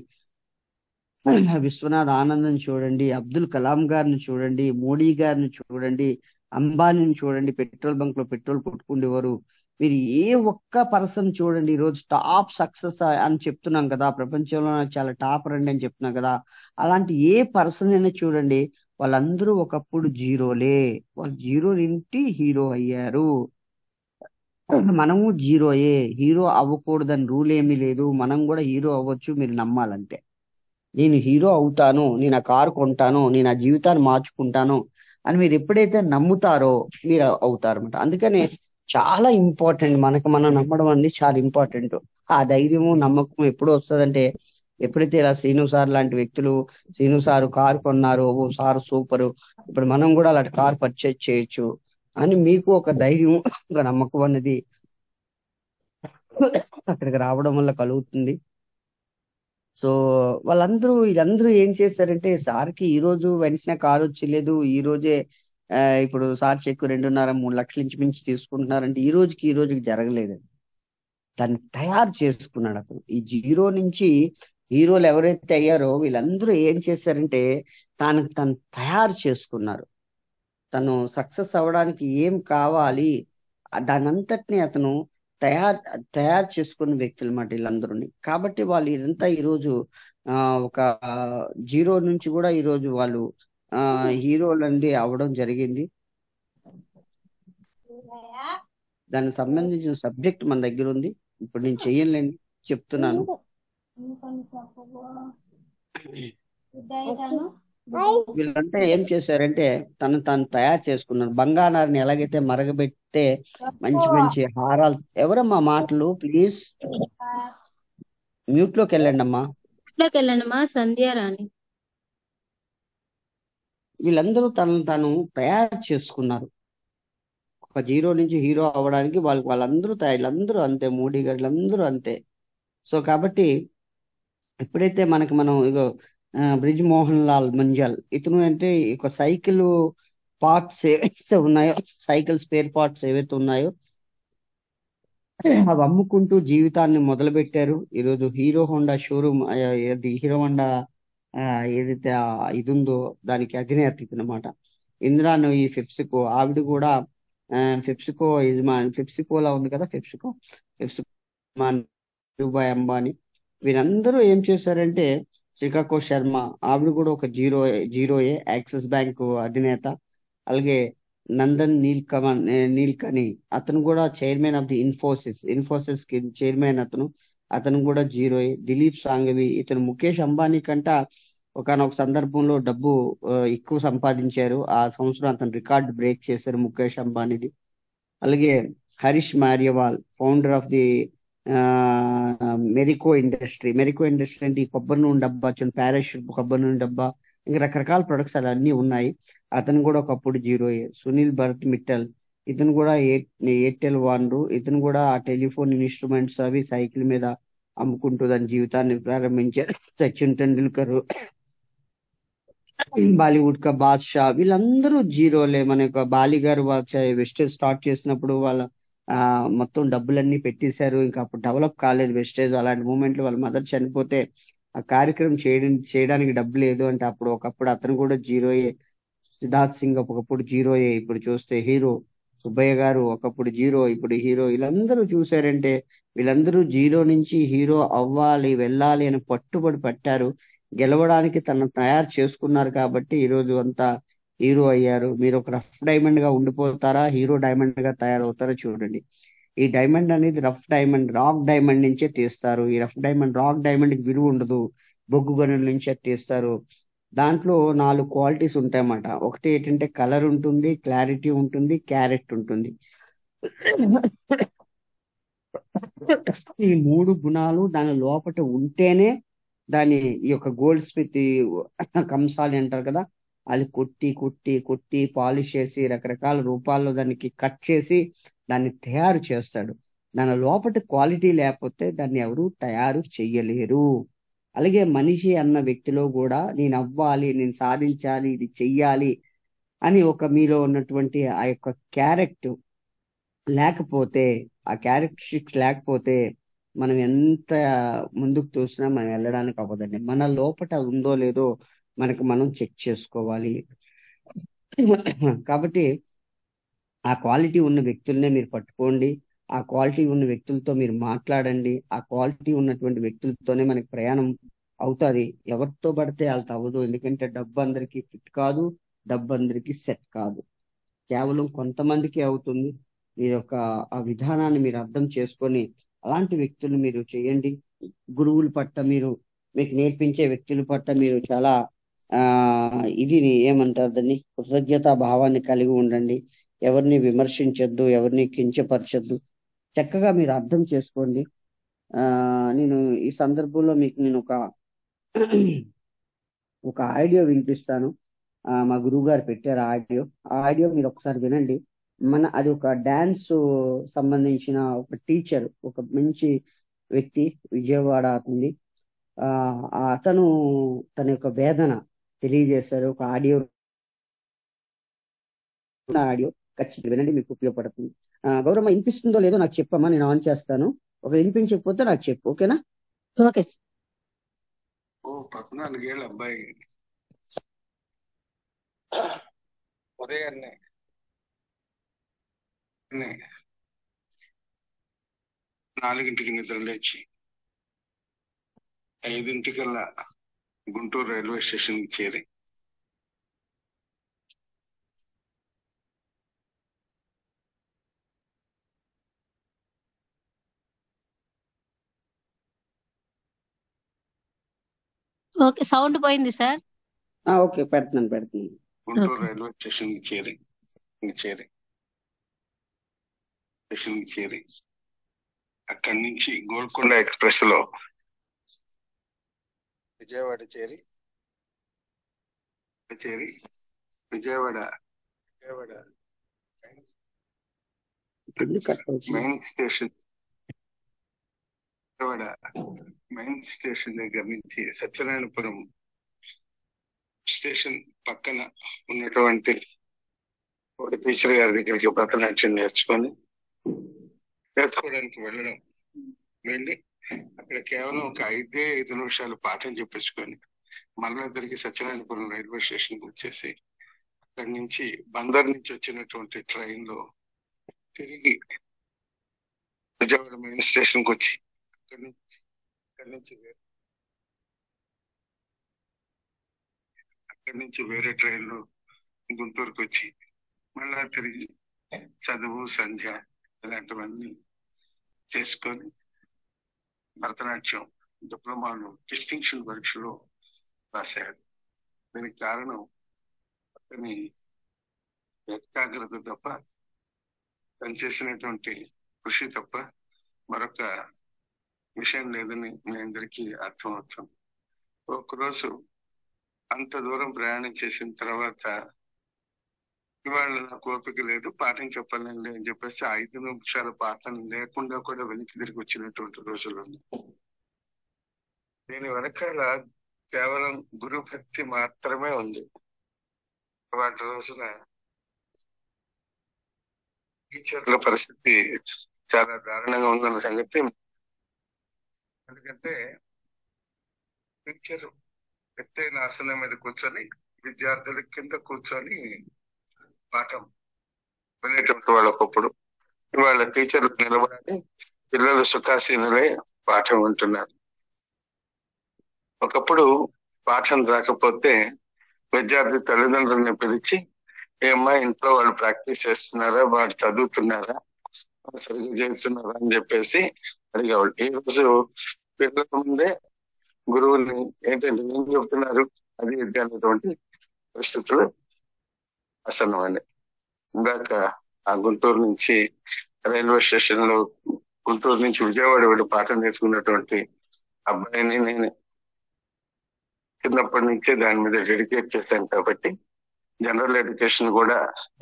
విశ్వనాథ్ ఆనందం చూడండి, అబ్దుల్ కలాం గారిని చూడండి, మోడీ గారిని చూడండి, అంబానీని చూడండి, పెట్రోల్ బంక్ లో పెట్రోల్ కొట్టుకుండేవారు. మీరు ఏ ఒక్క పర్సన్ చూడండి, ఈ రోజు టాప్ సక్సెస్ అని చెప్తున్నాం కదా, ప్రపంచంలో చాలా టాప్ రండి అని చెప్తున్నాం కదా, అలాంటి ఏ పర్సన్ అయినా చూడండి, వాళ్ళందరూ ఒకప్పుడు జీరోలే. వాళ్ళు జీరో నుండి హీరో అయ్యారు. మనము జీరోయే. హీరో అవ్వకూడదని రూల్ ఏమీ లేదు. మనం కూడా హీరో అవ్వచ్చు, మీరు నమ్మాలంతే. నేను హీరో అవుతాను, నేను ఆ కారు కొంటాను, నేను ఆ జీవితాన్ని మార్చుకుంటాను అని మీరు ఎప్పుడైతే నమ్ముతారో మీరు అవుతారు అనమాట. అందుకని చాలా ఇంపార్టెంట్, మనకు మనం నమ్మడం అనేది చాలా ఇంపార్టెంట్. ఆ ధైర్యము నమ్మకం ఎప్పుడు వస్తుందంటే ఎప్పుడైతే ఇలా శ్రీను సార్ లాంటి వ్యక్తులు, శ్రీను సారు కారు కొన్నారు, ఓ సారు సూపరు, ఇప్పుడు మనం కూడా అలాంటి కారు పర్చేజ్ చేయొచ్చు అని మీకు ఒక ధైర్యం, ఒక నమ్మకం అనేది అక్కడికి రావడం వల్ల కలుగుతుంది. సో వీళ్ళందరూ ఏం చేశారంటే సార్కి ఈ రోజు వెంటనే కారు వచ్చలేదు, ఈ రోజే ఇప్పుడు సార్ చెక్ 2.5-3 లక్షల నుంచి మించి తీసుకుంటున్నారంటే ఈ రోజుకి జరగలేదు. దాన్ని తయారు చేసుకున్నాడు అతను. ఈ జీరో నుంచి హీరోలు ఎవరైతే అయ్యారో వీళ్ళందరూ ఏం చేశారంటే తను తయారు చేసుకున్నారు. తను సక్సెస్ అవ్వడానికి ఏం కావాలి దానంతటిని అతను తయారు తయారు చేసుకున్న వ్యక్తులు అన్నమాట వీళ్ళందరూని. కాబట్టి వాళ్ళు ఇదంతా ఈరోజు ఒక జీరో నుంచి కూడా ఈరోజు వాళ్ళు హీరోలు అండి అవ్వడం జరిగింది. దానికి సంబంధించిన సబ్జెక్ట్ మన దగ్గర ఉంది, ఇప్పుడు నేను చెయ్యలేండి, చెప్తున్నాను. వీళ్ళంతా ఏం చేశారంటే తను తయారు చేసుకున్నారు. బంగారాన్ని ఎలాగైతే మరగబెట్టే మంచి మంచి హారాలు. ఎవరమ్మా మాటలు, ప్లీజ్ మ్యూట్ లోకి వెళ్ళండి అమ్మా. సంధ్యారాణి. వీళ్ళందరూ తను తయారు చేసుకున్నారు ఒక జీరో నుంచి హీరో అవ్వడానికి. వాళ్ళందరూ వీళ్ళందరూ అంతే, మోడీ గారు వీళ్ళందరూ అంతే. సో కాబట్టి ఎప్పుడైతే మనం ఇగో బ్రిజ్ మోహన్ లాల్ మంజాల్ ఇతను అంటే ఒక సైకిల్ పార్ట్స్ ఏవైతే ఉన్నాయో, సైకిల్ స్పేర్ పార్ట్స్ ఏవైతే ఉన్నాయో అవి అమ్ముకుంటూ జీవితాన్ని మొదలు పెట్టారు. ఈరోజు hero Honda showroom, hero Honda ఏదైతే ఇది ఉందో దానికి అధినేత అనమాట. ఇందిరా ఈ ఫెప్సికో ఆవిడ కూడా ఫెప్సికో యజమాని, ఫెప్సికోలా ఉంది కదా, ఫెప్సికో ధీరుభాయ్ అంబానీ. వీరందరూ ఏం చేశారంటే శిఖాకో శర్మ ఆవిడ కూడా ఒక జీరోయే, యాక్సిస్ బ్యాంక్ అధినేత. అలాగే నందన్ నీల్కని అతను కూడా చైర్మన్ ఆఫ్ ది ఇన్ఫోసిస్ కి చైర్మన్ అతను కూడా జీరోయే. దిలీప్ సాంఘవి ఇతను ముఖేష్ అంబానీ కంట ఒకానొక సందర్భంలో డబ్బు ఎక్కువ సంపాదించారు. ఆ సంవత్సరం అతను రికార్డ్ బ్రేక్ చేశారు ముఖేష్ అంబానీది. అలాగే Harish Mariwala, founder of the Marico industry అంటే ఈ కొబ్బరి నూనె డబ్బా, పారాషూట్ కొబ్బరి నూనె డబ్బా, ఇంకా రకరకాల ప్రొడక్ట్స్ అలా అన్నీ ఉన్నాయి. అతను కూడా ఒకప్పుడు జీరోయే. సునీల్ భరత్ మిట్టల్, ఇతను కూడా ఎయిర్టెల్ ఓనరు. ఇతను కూడా ఆ టెలిఫోన్ ఇన్స్ట్రుమెంట్స్ అవి సైకిల్ మీద అమ్ముకుంటూ దాని జీవితాన్ని ప్రారంభించారు. సచిన్ టెండూల్కర్, బాలీవుడ్ కా బాద్షా, వీళ్ళందరూ జీరోలే. మన యొక్క బాలి గారు వెస్టేజ్ స్టార్ట్ చేసినప్పుడు వాళ్ళ మొత్తం డబ్బులన్నీ పెట్టేశారు. ఇంకా అప్పుడు డెవలప్ కాలేదు వెస్టేజ్. అలాంటి మూమెంట్ లో వాళ్ళ మదర్ చనిపోతే ఆ కార్యక్రమం చేయడానికి డబ్బు లేదు అంటే అప్పుడు ఒకప్పుడు అతను కూడా జీరోయే. సిద్ధార్థ్ సింగ్ ఒకప్పుడు జీరోయే, ఇప్పుడు చూస్తే హీరో. సుబ్బయ్య గారు ఒకప్పుడు జీరో, ఇప్పుడు హీరో. వీళ్ళందరూ చూసారంటే వీళ్ళందరూ జీరో నుంచి హీరో అవ్వాలి, వెళ్ళాలి అని పట్టుబడి పట్టారు. గెలవడానికి తనను తయారు చేసుకున్నారు కాబట్టి ఈ రోజు అంతా హీరో అయ్యారు. మీరు ఒక రఫ్ డైమండ్ గా ఉండిపోతారా, హీరో డైమండ్ గా తయారవుతారో చూడండి. ఈ డైమండ్ అనేది రాక్ డైమండ్ నుంచే తీస్తారు. ఈ రాక్ డైమండ్ కి విలువ ఉండదు, బొగ్గు గనుల నుంచే తీస్తారు. దాంట్లో 4 క్వాలిటీస్ ఉంటాయన్నమాట. ఒకటి ఏంటంటే కలర్ ఉంటుంది, క్లారిటీ ఉంటుంది, క్యారెట్ ఉంటుంది. ఈ 3 గుణాలు దాని లోపట ఉంటేనే దాని ఈ యొక్క గోల్డ్ స్మిత్ కంసాలి అంటారు కదా, అది కొట్టి కొట్టి కొట్టి పాలిష్ చేసి రకరకాల రూపాల్లో దానికి కట్ చేసి దాన్ని తయారు చేస్తాడు. దాని లోపట క్వాలిటీ లేకపోతే దాన్ని ఎవరు తయారు చెయ్యలేరు. అలాగే మనిషి అన్న వ్యక్తిలో కూడా నేను అవ్వాలి, నేను సాధించాలి, ఇది చెయ్యాలి అని ఒక మీలో ఉన్నటువంటి ఆ యొక్క క్యారెక్టర్ లేకపోతే, ఆ క్యారెక్టరిస్టిక్స్ లేకపోతే మనం ఎంత ముందుకు చూసినా మనం వెళ్ళడానికి అవ్వదండి. మన లోపట ఉందో లేదో మనకు మనం చెక్ చేసుకోవాలి. కాబట్టి ఆ క్వాలిటీ ఉన్న వ్యక్తులనే మీరు పట్టుకోండి. ఆ క్వాలిటీ ఉన్న వ్యక్తులతో మీరు మాట్లాడండి. ఆ క్వాలిటీ ఉన్నటువంటి వ్యక్తులతోనే మనకి ప్రయాణం అవుతుంది. ఎవరితో పడితే వాళ్ళతో అవ్వదు. ఎందుకంటే డబ్బు అందరికీ ఫిట్ కాదు, డబ్బు అందరికీ సెట్ కాదు. కేవలం కొంతమందికి అవుతుంది. మీరు యొక్క ఆ విధానాన్ని మీరు అర్థం చేసుకొని అలాంటి వ్యక్తులు మీరు చేయండి. గురువుల పట్ల మీకు నేర్పించే వ్యక్తుల పట్ల మీరు చాలా ఆ ఇది ఏమంటారు దాన్ని, కృతజ్ఞతా భావాన్ని కలిగి ఉండండి. ఎవరిని విమర్శించొద్దు, ఎవరిని కించపరచొద్దు. చక్కగా మీరు అర్థం చేసుకోండి. ఆ నేను ఈ సందర్భంలో మీకు నేను ఒక ఆడియో వినిపిస్తాను. మా గురువు గారు పెట్టారు ఆ ఆడియో మీరు ఒకసారి వినండి. అది ఒక డాన్స్ సంబంధించిన ఒక టీచర్, ఒక మంచి వ్యక్తి, విజయవాడ అతనిది. అతను తన యొక్క వేదన తెలియజేశారు. ఒక ఆడియో ఖచ్చితంగా వినండి, మీకు ఉపయోగపడుతుంది. గౌరమ్మ వినిపిస్తుందో లేదో నాకు చెప్పమ్మా, నేను ఆన్ చేస్తాను. ఒక వినిపించకపోతే నాకు చెప్పు, ఓకేనా? Okay sir. 14 ఏళ్ళ అబ్బాయి ఉదయాన్నే 4ంటికి నిద్ర లేచి 5ంటికల్లా గుంటూరు రైల్వే స్టేషన్ కి చేరి ఓకే, సౌండ్ పోయింది సార్. ఓకే, పెడుతున్నాను. గుంటూరు ఓకే. రైల్వే స్టేషన్ కి చేరి అక్కడి నుంచి గోల్కొండ ఎక్స్ప్రెస్ లో విజయవాడ చేరి విజయవాడ మెయిన్ స్టేషన్ దగ్గర నుంచి సత్యనారాయణపురం స్టేషన్ పక్కన ఉన్నటువంటి ఒక టీచర్ గారి దగ్గరికి భరతనాట్యం నేర్చుకోవడానికి వెళ్ళి అక్కడ కేవలం ఒక 5 నిమిషాలు పాఠం చెప్పించుకొని మళ్ళీ తిరిగి సత్యనారాయణపురం రైల్వే స్టేషన్ కి వచ్చేసి అక్కడి నుంచి బందర్ నుంచి వచ్చినటువంటి ట్రైన్ లో తిరిగి విజయవాడ మెయిన్ స్టేషన్ కి వచ్చి అక్కడి నుంచి వేరే ట్రైన్ లో గుంటూరుకు వచ్చి మళ్ళా తిరిగి చదువు, సంధ్య ఇలాంటివన్నీ చేసుకొని భరతనాట్యం డిప్లొమాలు, డిస్టింక్షన్ పరీక్షలో రాశాడు. దీనికి కారణం అతని ఏకాగ్రత తప్ప, తను చేసినటువంటి కృషి తప్ప మరొక విషయం లేదని మీ అందరికీ అర్థమవుతుంది. ఒకరోజు అంత దూరం ప్రయాణం చేసిన తర్వాత ఇవాళ నాకు ఓపిక లేదు, పాఠం చెప్పాలండి అని చెప్పేసి 5 నిమిషాల పాఠం లేకుండా కూడా వెనక్కి తిరిగి వచ్చినటువంటి రోజులు ఉన్నాయి. దీని వెనకాల కేవలం గురు భక్తి మాత్రమే ఉంది. వాటి రోజున టీచర్ల పరిస్థితి చాలా దారుణంగా ఉందన్న సంగతి. ఎందుకంటే టీచర్ ఎత్తైన ఆసనం మీద కూర్చొని విద్యార్థుల కింద కూర్చొని పాఠం వినేటువంటి వాళ్ళు ఒకప్పుడు. ఇవాళ టీచర్లు నిలబడాలి, పిల్లలు సుఖాసీనులై పాఠం వింటున్నారు. ఒకప్పుడు పాఠం రాకపోతే విద్యార్థి తల్లిదండ్రులను పిలిచి, ఏమ్మా ఇంట్లో వాళ్ళు ప్రాక్టీస్ చేస్తున్నారా, వాళ్ళు చదువుతున్నారా, సరిగ్గా చేస్తున్నారా అని చెప్పేసి అడిగేవాళ్ళు. ఈ రోజు పిల్లల ముందే గురువుని ఏంటంటే ఏం చెబుతున్నారు అది ఇది అనేటువంటి పరిస్థితులు ఆసన్నమని. ఇందాక ఆ గుంటూరు నుంచి రైల్వే స్టేషన్ లో, గుంటూరు నుంచి విజయవాడ వెళ్ళి పాఠం నేర్చుకున్నటువంటి అబ్బాయిని నేను చిన్నప్పటి నుంచే దాని మీద డెడికేట్ చేశాను కాబట్టి జనరల్ ఎడ్యుకేషన్ కూడా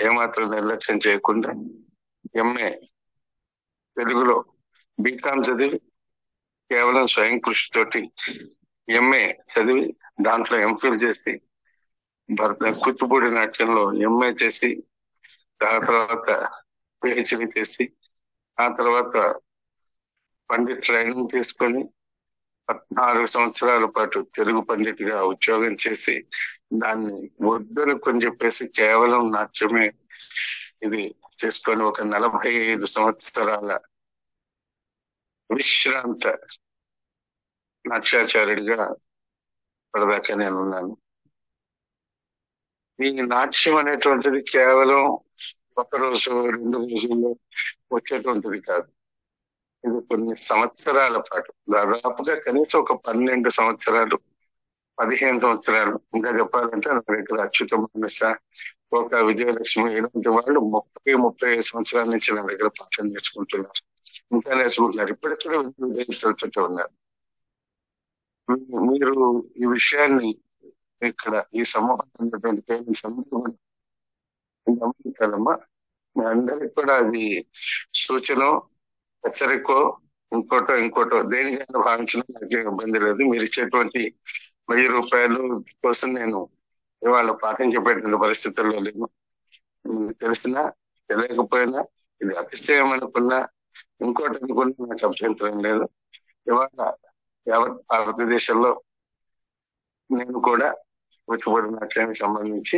ఏమాత్రం నిర్లక్ష్యం చేయకుండా ఎంఏ తెలుగులో బీకామ్ చదివి కేవలం స్వయం కృషితోటి ఎంఏ చదివి దాంట్లో ఎంఫిల్ చేసి కూచిపూడి నాట్యంలో ఎంఏ చేసి ఆ తర్వాత పిహెచ్డి చేసి ఆ తర్వాత పండిట్ ట్రైనింగ్ తీసుకొని 14 సంవత్సరాల పాటు తెలుగు పండిట్గా ఉద్యోగం చేసి దాన్ని వద్దనుకొని చెప్పేసి కేవలం నాట్యమే ఇది చేసుకొని ఒక 45 సంవత్సరాల విశ్రాంత నాట్యాచార్యుడిగా ఇప్పటిదాకా నేను ఉన్నాను. ఈ నాట్యం అనేటువంటిది కేవలం ఒక రోజు 2 రోజుల్లో వచ్చేటువంటిది కాదు. ఇది కొన్ని సంవత్సరాల పాటు, దాదాపుగా కనీసం ఒక 12 సంవత్సరాలు 15 సంవత్సరాలు, ఇంకా చెప్పాలంటే నా దగ్గర అచ్యుత మానస, ఒక విజయలక్ష్మి ఇలాంటి వాళ్ళు 30-35 సంవత్సరాల నుంచి నా దగ్గర పాఠం నేర్చుకుంటున్నారు, ఇంకా నేర్చుకుంటున్నారు, ఇప్పటికీ విజయించుతూ ఉన్నారు. మీరు ఈ విషయాన్ని ఇక్కడ ఈ సమూహం ఉన్నటువంటి పేరెంట్స్ అందరూ గమనించాలమ్మా. మీ అందరికి కూడా అది సూచన, హెచ్చరికో, ఇంకోటో దేనికైనా భావించడం నాకేం ఇబ్బంది లేదు. మీరు ఇచ్చేటువంటి 1000 రూపాయలు కోసం నేను ఇవాళ పాఠం చెప్పేటువంటి పరిస్థితుల్లో లేను. తెలిసినా తెలియకపోయినా, ఇది అతిశయం అనుకున్నా ఇంకోటి అనుకున్నా నాకు అభ్యంతరం లేదు. ఇవాళ యావత్ భారతదేశంలో నేను కూడా కూచిపూడి నాట్యానికి సంబంధించి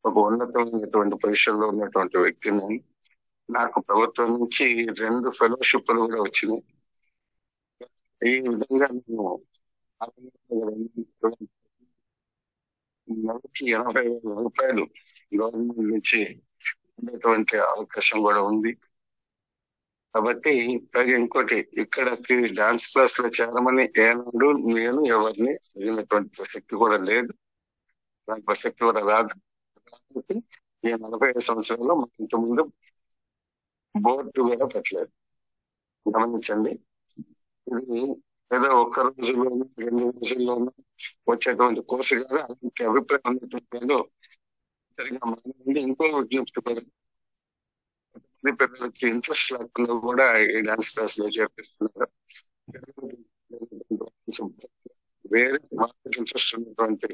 ఒక ఉన్నతమైనటువంటి పొజిషన్ లో ఉన్నటువంటి వ్యక్తిని. నాకు ప్రభుత్వం నుంచి 2 ఫెలోషిప్లు కూడా వచ్చినాయి. ఈ విధంగా నేను నెలకి 80,000 రూపాయలు గవర్నమెంట్ నుంచి ఉండేటువంటి అవకాశం కూడా ఉంది. కాబట్టి పైగా ఇంకోటి, ఇక్కడికి డాన్స్ క్లాస్ లో చేరమని ఏనాడు నేను ఎవరిని అడిగినటువంటి ప్రసక్తి కూడా లేదు, దాని ప్రసక్తి కూడా రాదు. కాబట్టి ఈ 45 సంవత్సరాల్లో మా ఇంటి ముందు బోర్డు కూడా పెట్టలేదు. గమనించండి, ఇది ఏదో 1 రోజులోనూ 2 రోజుల్లోనూ వచ్చేటువంటి కోర్సు కాదు. అలాంటి అభిప్రాయం ఉన్నటువంటి సరిగా మంది ఇంకో విజ్ఞప్తి కూడా, పిల్లలకి ఇంట్రెస్ట్ లేకుండా కూడా ఈ డాన్స్ క్లాస్ లో చేర్పిస్తున్నారు. వేరే వాళ్ళకి ఇంట్రెస్ట్ ఉన్నటువంటి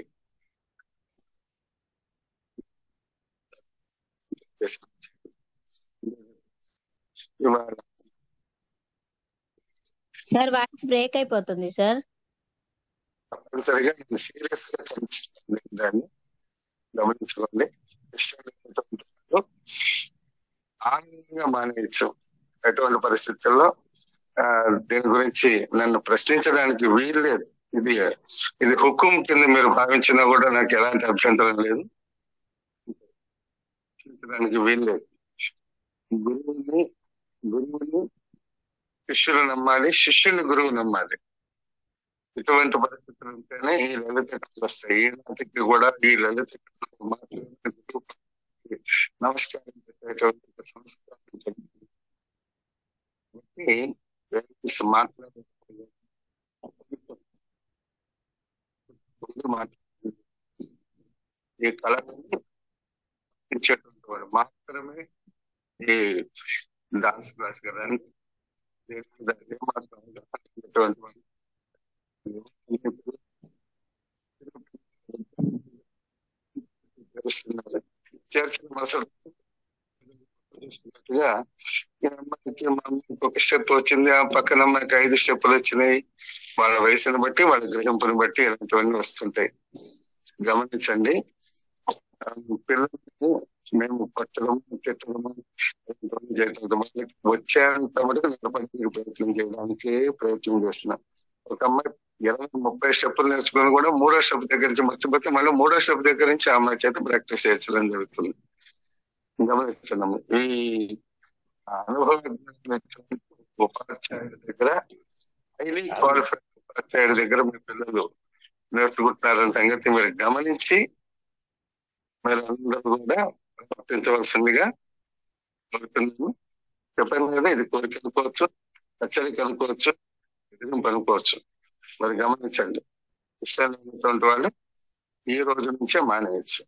ఇవాళ సార్ వాయిస్ బ్రేక్ అయిపోతుంది సార్. తప్పనిసరిగా నేను సీరియస్ గా కనిపిస్తుంది, దాన్ని గమనించుకోండి. ఆనందంగా మానేయచ్చు. ఎటువంటి పరిస్థితుల్లో దీని గురించి నన్ను ప్రశ్నించడానికి వీలు లేదు. ఇది హుకుం కింద మీరు భావించినా కూడా నాకు ఎలాంటి అభ్యంతరం లేదు, ప్రశ్నించడానికి వీలు లేదు. గురువుని శిష్యులు నమ్మాలి, శిష్యుని గురువు నమ్మాలి. ఇటువంటి పరిస్థితులు ఉంటేనే ఈ లలిత కళలు వస్తాయి. ఈనాటికి కూడా ఈ లలిత కళలు మాట్లాడేందుకు నమస్కారం పెట్టేటువంటి ఒక సంస్కారం కలిగింది. కాబట్టి మాట్లాడే మాట్లాడే ఈ కళని ఇచ్చేటువంటి వాడు మాత్రమే ఈ డాన్స్ క్లాస్ కదా మాట్లాడేటువంటి వాడు తెలుస్తున్నది. చేర్చిన మనసులు చూసినట్టుగా ఈ అమ్మాయికి మా అమ్మాయికి ఒక స్టెప్ వచ్చింది, ఆ పక్కన అమ్మాయికి 5 స్టెప్పులు వచ్చినాయి. వాళ్ళ వయసును బట్టి వాళ్ళ గ్రహింపుని బట్టి ఇలాంటివన్నీ వస్తుంటాయి. గమనించండి. పిల్లలకి మేము కొట్టడము తిట్టడము చేయడం వచ్చేంత మటుకు నిలబడి ప్రయత్నం చేయడానికి ప్రయత్నం చేస్తున్నాం. ఒక అమ్మాయి 20-30 స్టెప్పులు నేర్చుకుని కూడా 3వ స్టెప్ దగ్గర నుంచి మర్చిపోతే మళ్ళీ 3వ స్టెప్ దగ్గర నుంచి ఆ అమ్మాయి చేత ప్రాక్టీస్ చేయించడం జరుగుతుంది. గమనిస్తున్నాము. ఈ అనుభవం ఉపాధ్యాయుల దగ్గర హైలీ క్వాలిఫైడ్ ఉపాధ్యాయుల దగ్గర మీ పిల్లలు నేర్చుకుంటున్నారన్న సంగతి మీరు గమనించి మీరు అందరూ కూడా ప్రవర్తించవలసిందిగా కోరుతున్నాను. చెప్పండి కదా, ఇది కోరిక అనుకోవచ్చు, హెచ్చరిక అనుకోవచ్చు, ఎదిరింపు అనుకోవచ్చు. మరి గమనించండి. ఇష్టమైనటువంటి వాళ్ళు ఈ రోజు నుంచే మానేయచ్చు.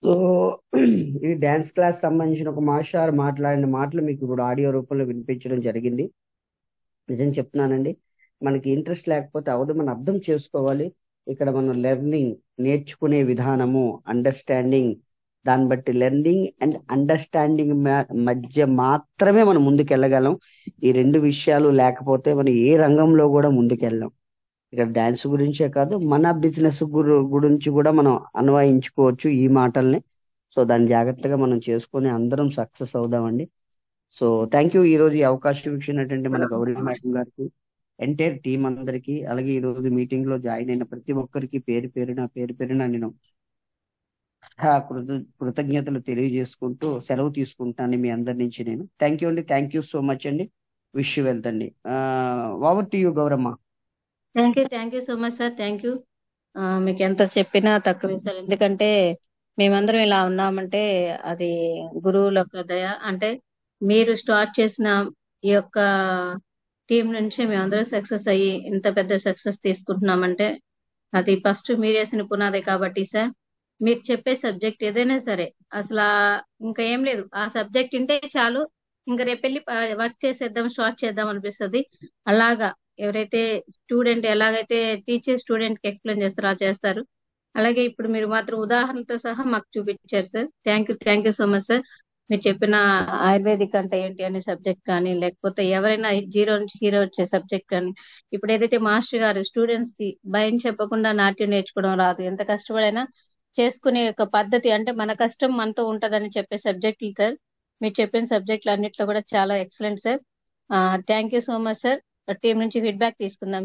సో ఈ డాన్స్ క్లాస్ సంబంధించిన ఒక మాస్టర్ మాట్లాడిన మాటలు మీకు ఇప్పుడు ఆడియో రూపంలో వినిపించడం జరిగింది. నిజం చెప్తున్నానండి, మనకి ఇంట్రెస్ట్ లేకపోతే అవదు. మనం అర్థం చేసుకోవాలి. ఇక్కడ మనం లెర్నింగ్ నేర్చుకునే విధానము, అండర్స్టాండింగ్, దాన్ని బట్టి లెర్నింగ్ అండ్ అండర్స్టాండింగ్ మధ్య మాత్రమే మనం ముందుకెళ్ళగలం. ఈ 2 విషయాలు లేకపోతే మనం ఏ రంగంలో కూడా ముందుకెళ్ళాం. ఇక్కడ డాన్స్ గురించే కాదు, మన బిజినెస్ గురించి కూడా మనం అన్వయించుకోవచ్చు ఈ మాటల్ని. సో దాన్ని జాగ్రత్తగా మనం చేసుకొని అందరం సక్సెస్ అవుదామండి. So thank you. ఈ రోజు ఈ అవకాశం ఇచ్చినటువంటి మన గౌరీ మేడం గారికి, ఎంటైర్ టీం అందరికి, అలాగే ఈ రోజు మీటింగ్ లో జాయిన్ అయిన ప్రతి ఒక్కరికి పేరు పేరున నేను కృతజ్ఞతలు తెలియజేసుకుంటూ సెలవు తీసుకుంటాను మీ అందరి నుంచి. నేను థ్యాంక్ యూ అండి. థ్యాంక్ యూ సో మచ్ అండి. విష్ యూ వెల్త్ అండి. Over to you Gouramma. Thank you so much sir. Thank you. మీకు ఎంత చెప్పినా తక్కువే సార్. ఎందుకంటే మేమందరం ఇలా ఉన్నామంటే అది గురువుల యొక్క దయ. అంటే మీరు స్టార్ట్ చేసిన ఈ యొక్క టీం నుంచి మేమందరం సక్సెస్ అయ్యి ఇంత పెద్ద సక్సెస్ తీసుకుంటున్నామంటే అది ఫస్ట్ మీరు వేసిన పునాదే. కాబట్టి సార్, మీరు చెప్పే సబ్జెక్ట్ ఏదైనా సరే అసలు ఇంకా ఏం లేదు, ఆ సబ్జెక్ట్ వింటే చాలు, ఇంకా రేపు వెళ్ళి వర్క్ చేసేద్దాం, స్టార్ట్ చేద్దాం అనిపిస్తుంది. అలాగా ఎవరైతే స్టూడెంట్ ఎలాగైతే టీచర్ స్టూడెంట్ కి ఎక్స్ప్లెయిన్ చేస్తారో అలా చేస్తారు. అలాగే ఇప్పుడు మీరు మాత్రం ఉదాహరణతో సహా మాకు చూపించారు sir. Thank you so much sir. మీరు చెప్పిన ఆయుర్వేదిక్ అంటే ఏంటి అనే సబ్జెక్ట్ కానీ, లేకపోతే ఎవరైనా 0 నుంచి హీరో వచ్చే సబ్జెక్ట్ కానీ, ఇప్పుడు ఏదైతే మాస్టర్ గారు స్టూడెంట్స్ కి భయం చెప్పకుండా నాట్యం నేర్చుకోవడం రాదు, ఎంత కష్టపడైనా చేసుకునే ఒక పద్ధతి, అంటే మన కష్టం మనతో ఉంటదని చెప్పే సబ్జెక్టులు సార్. మీరు చెప్పిన సబ్జెక్టులు అన్నిట్లో కూడా చాలా excellent sir. Thank you so much sir. Team నుంచి ఫీడ్బ్యాక్ తీసుకుందాం.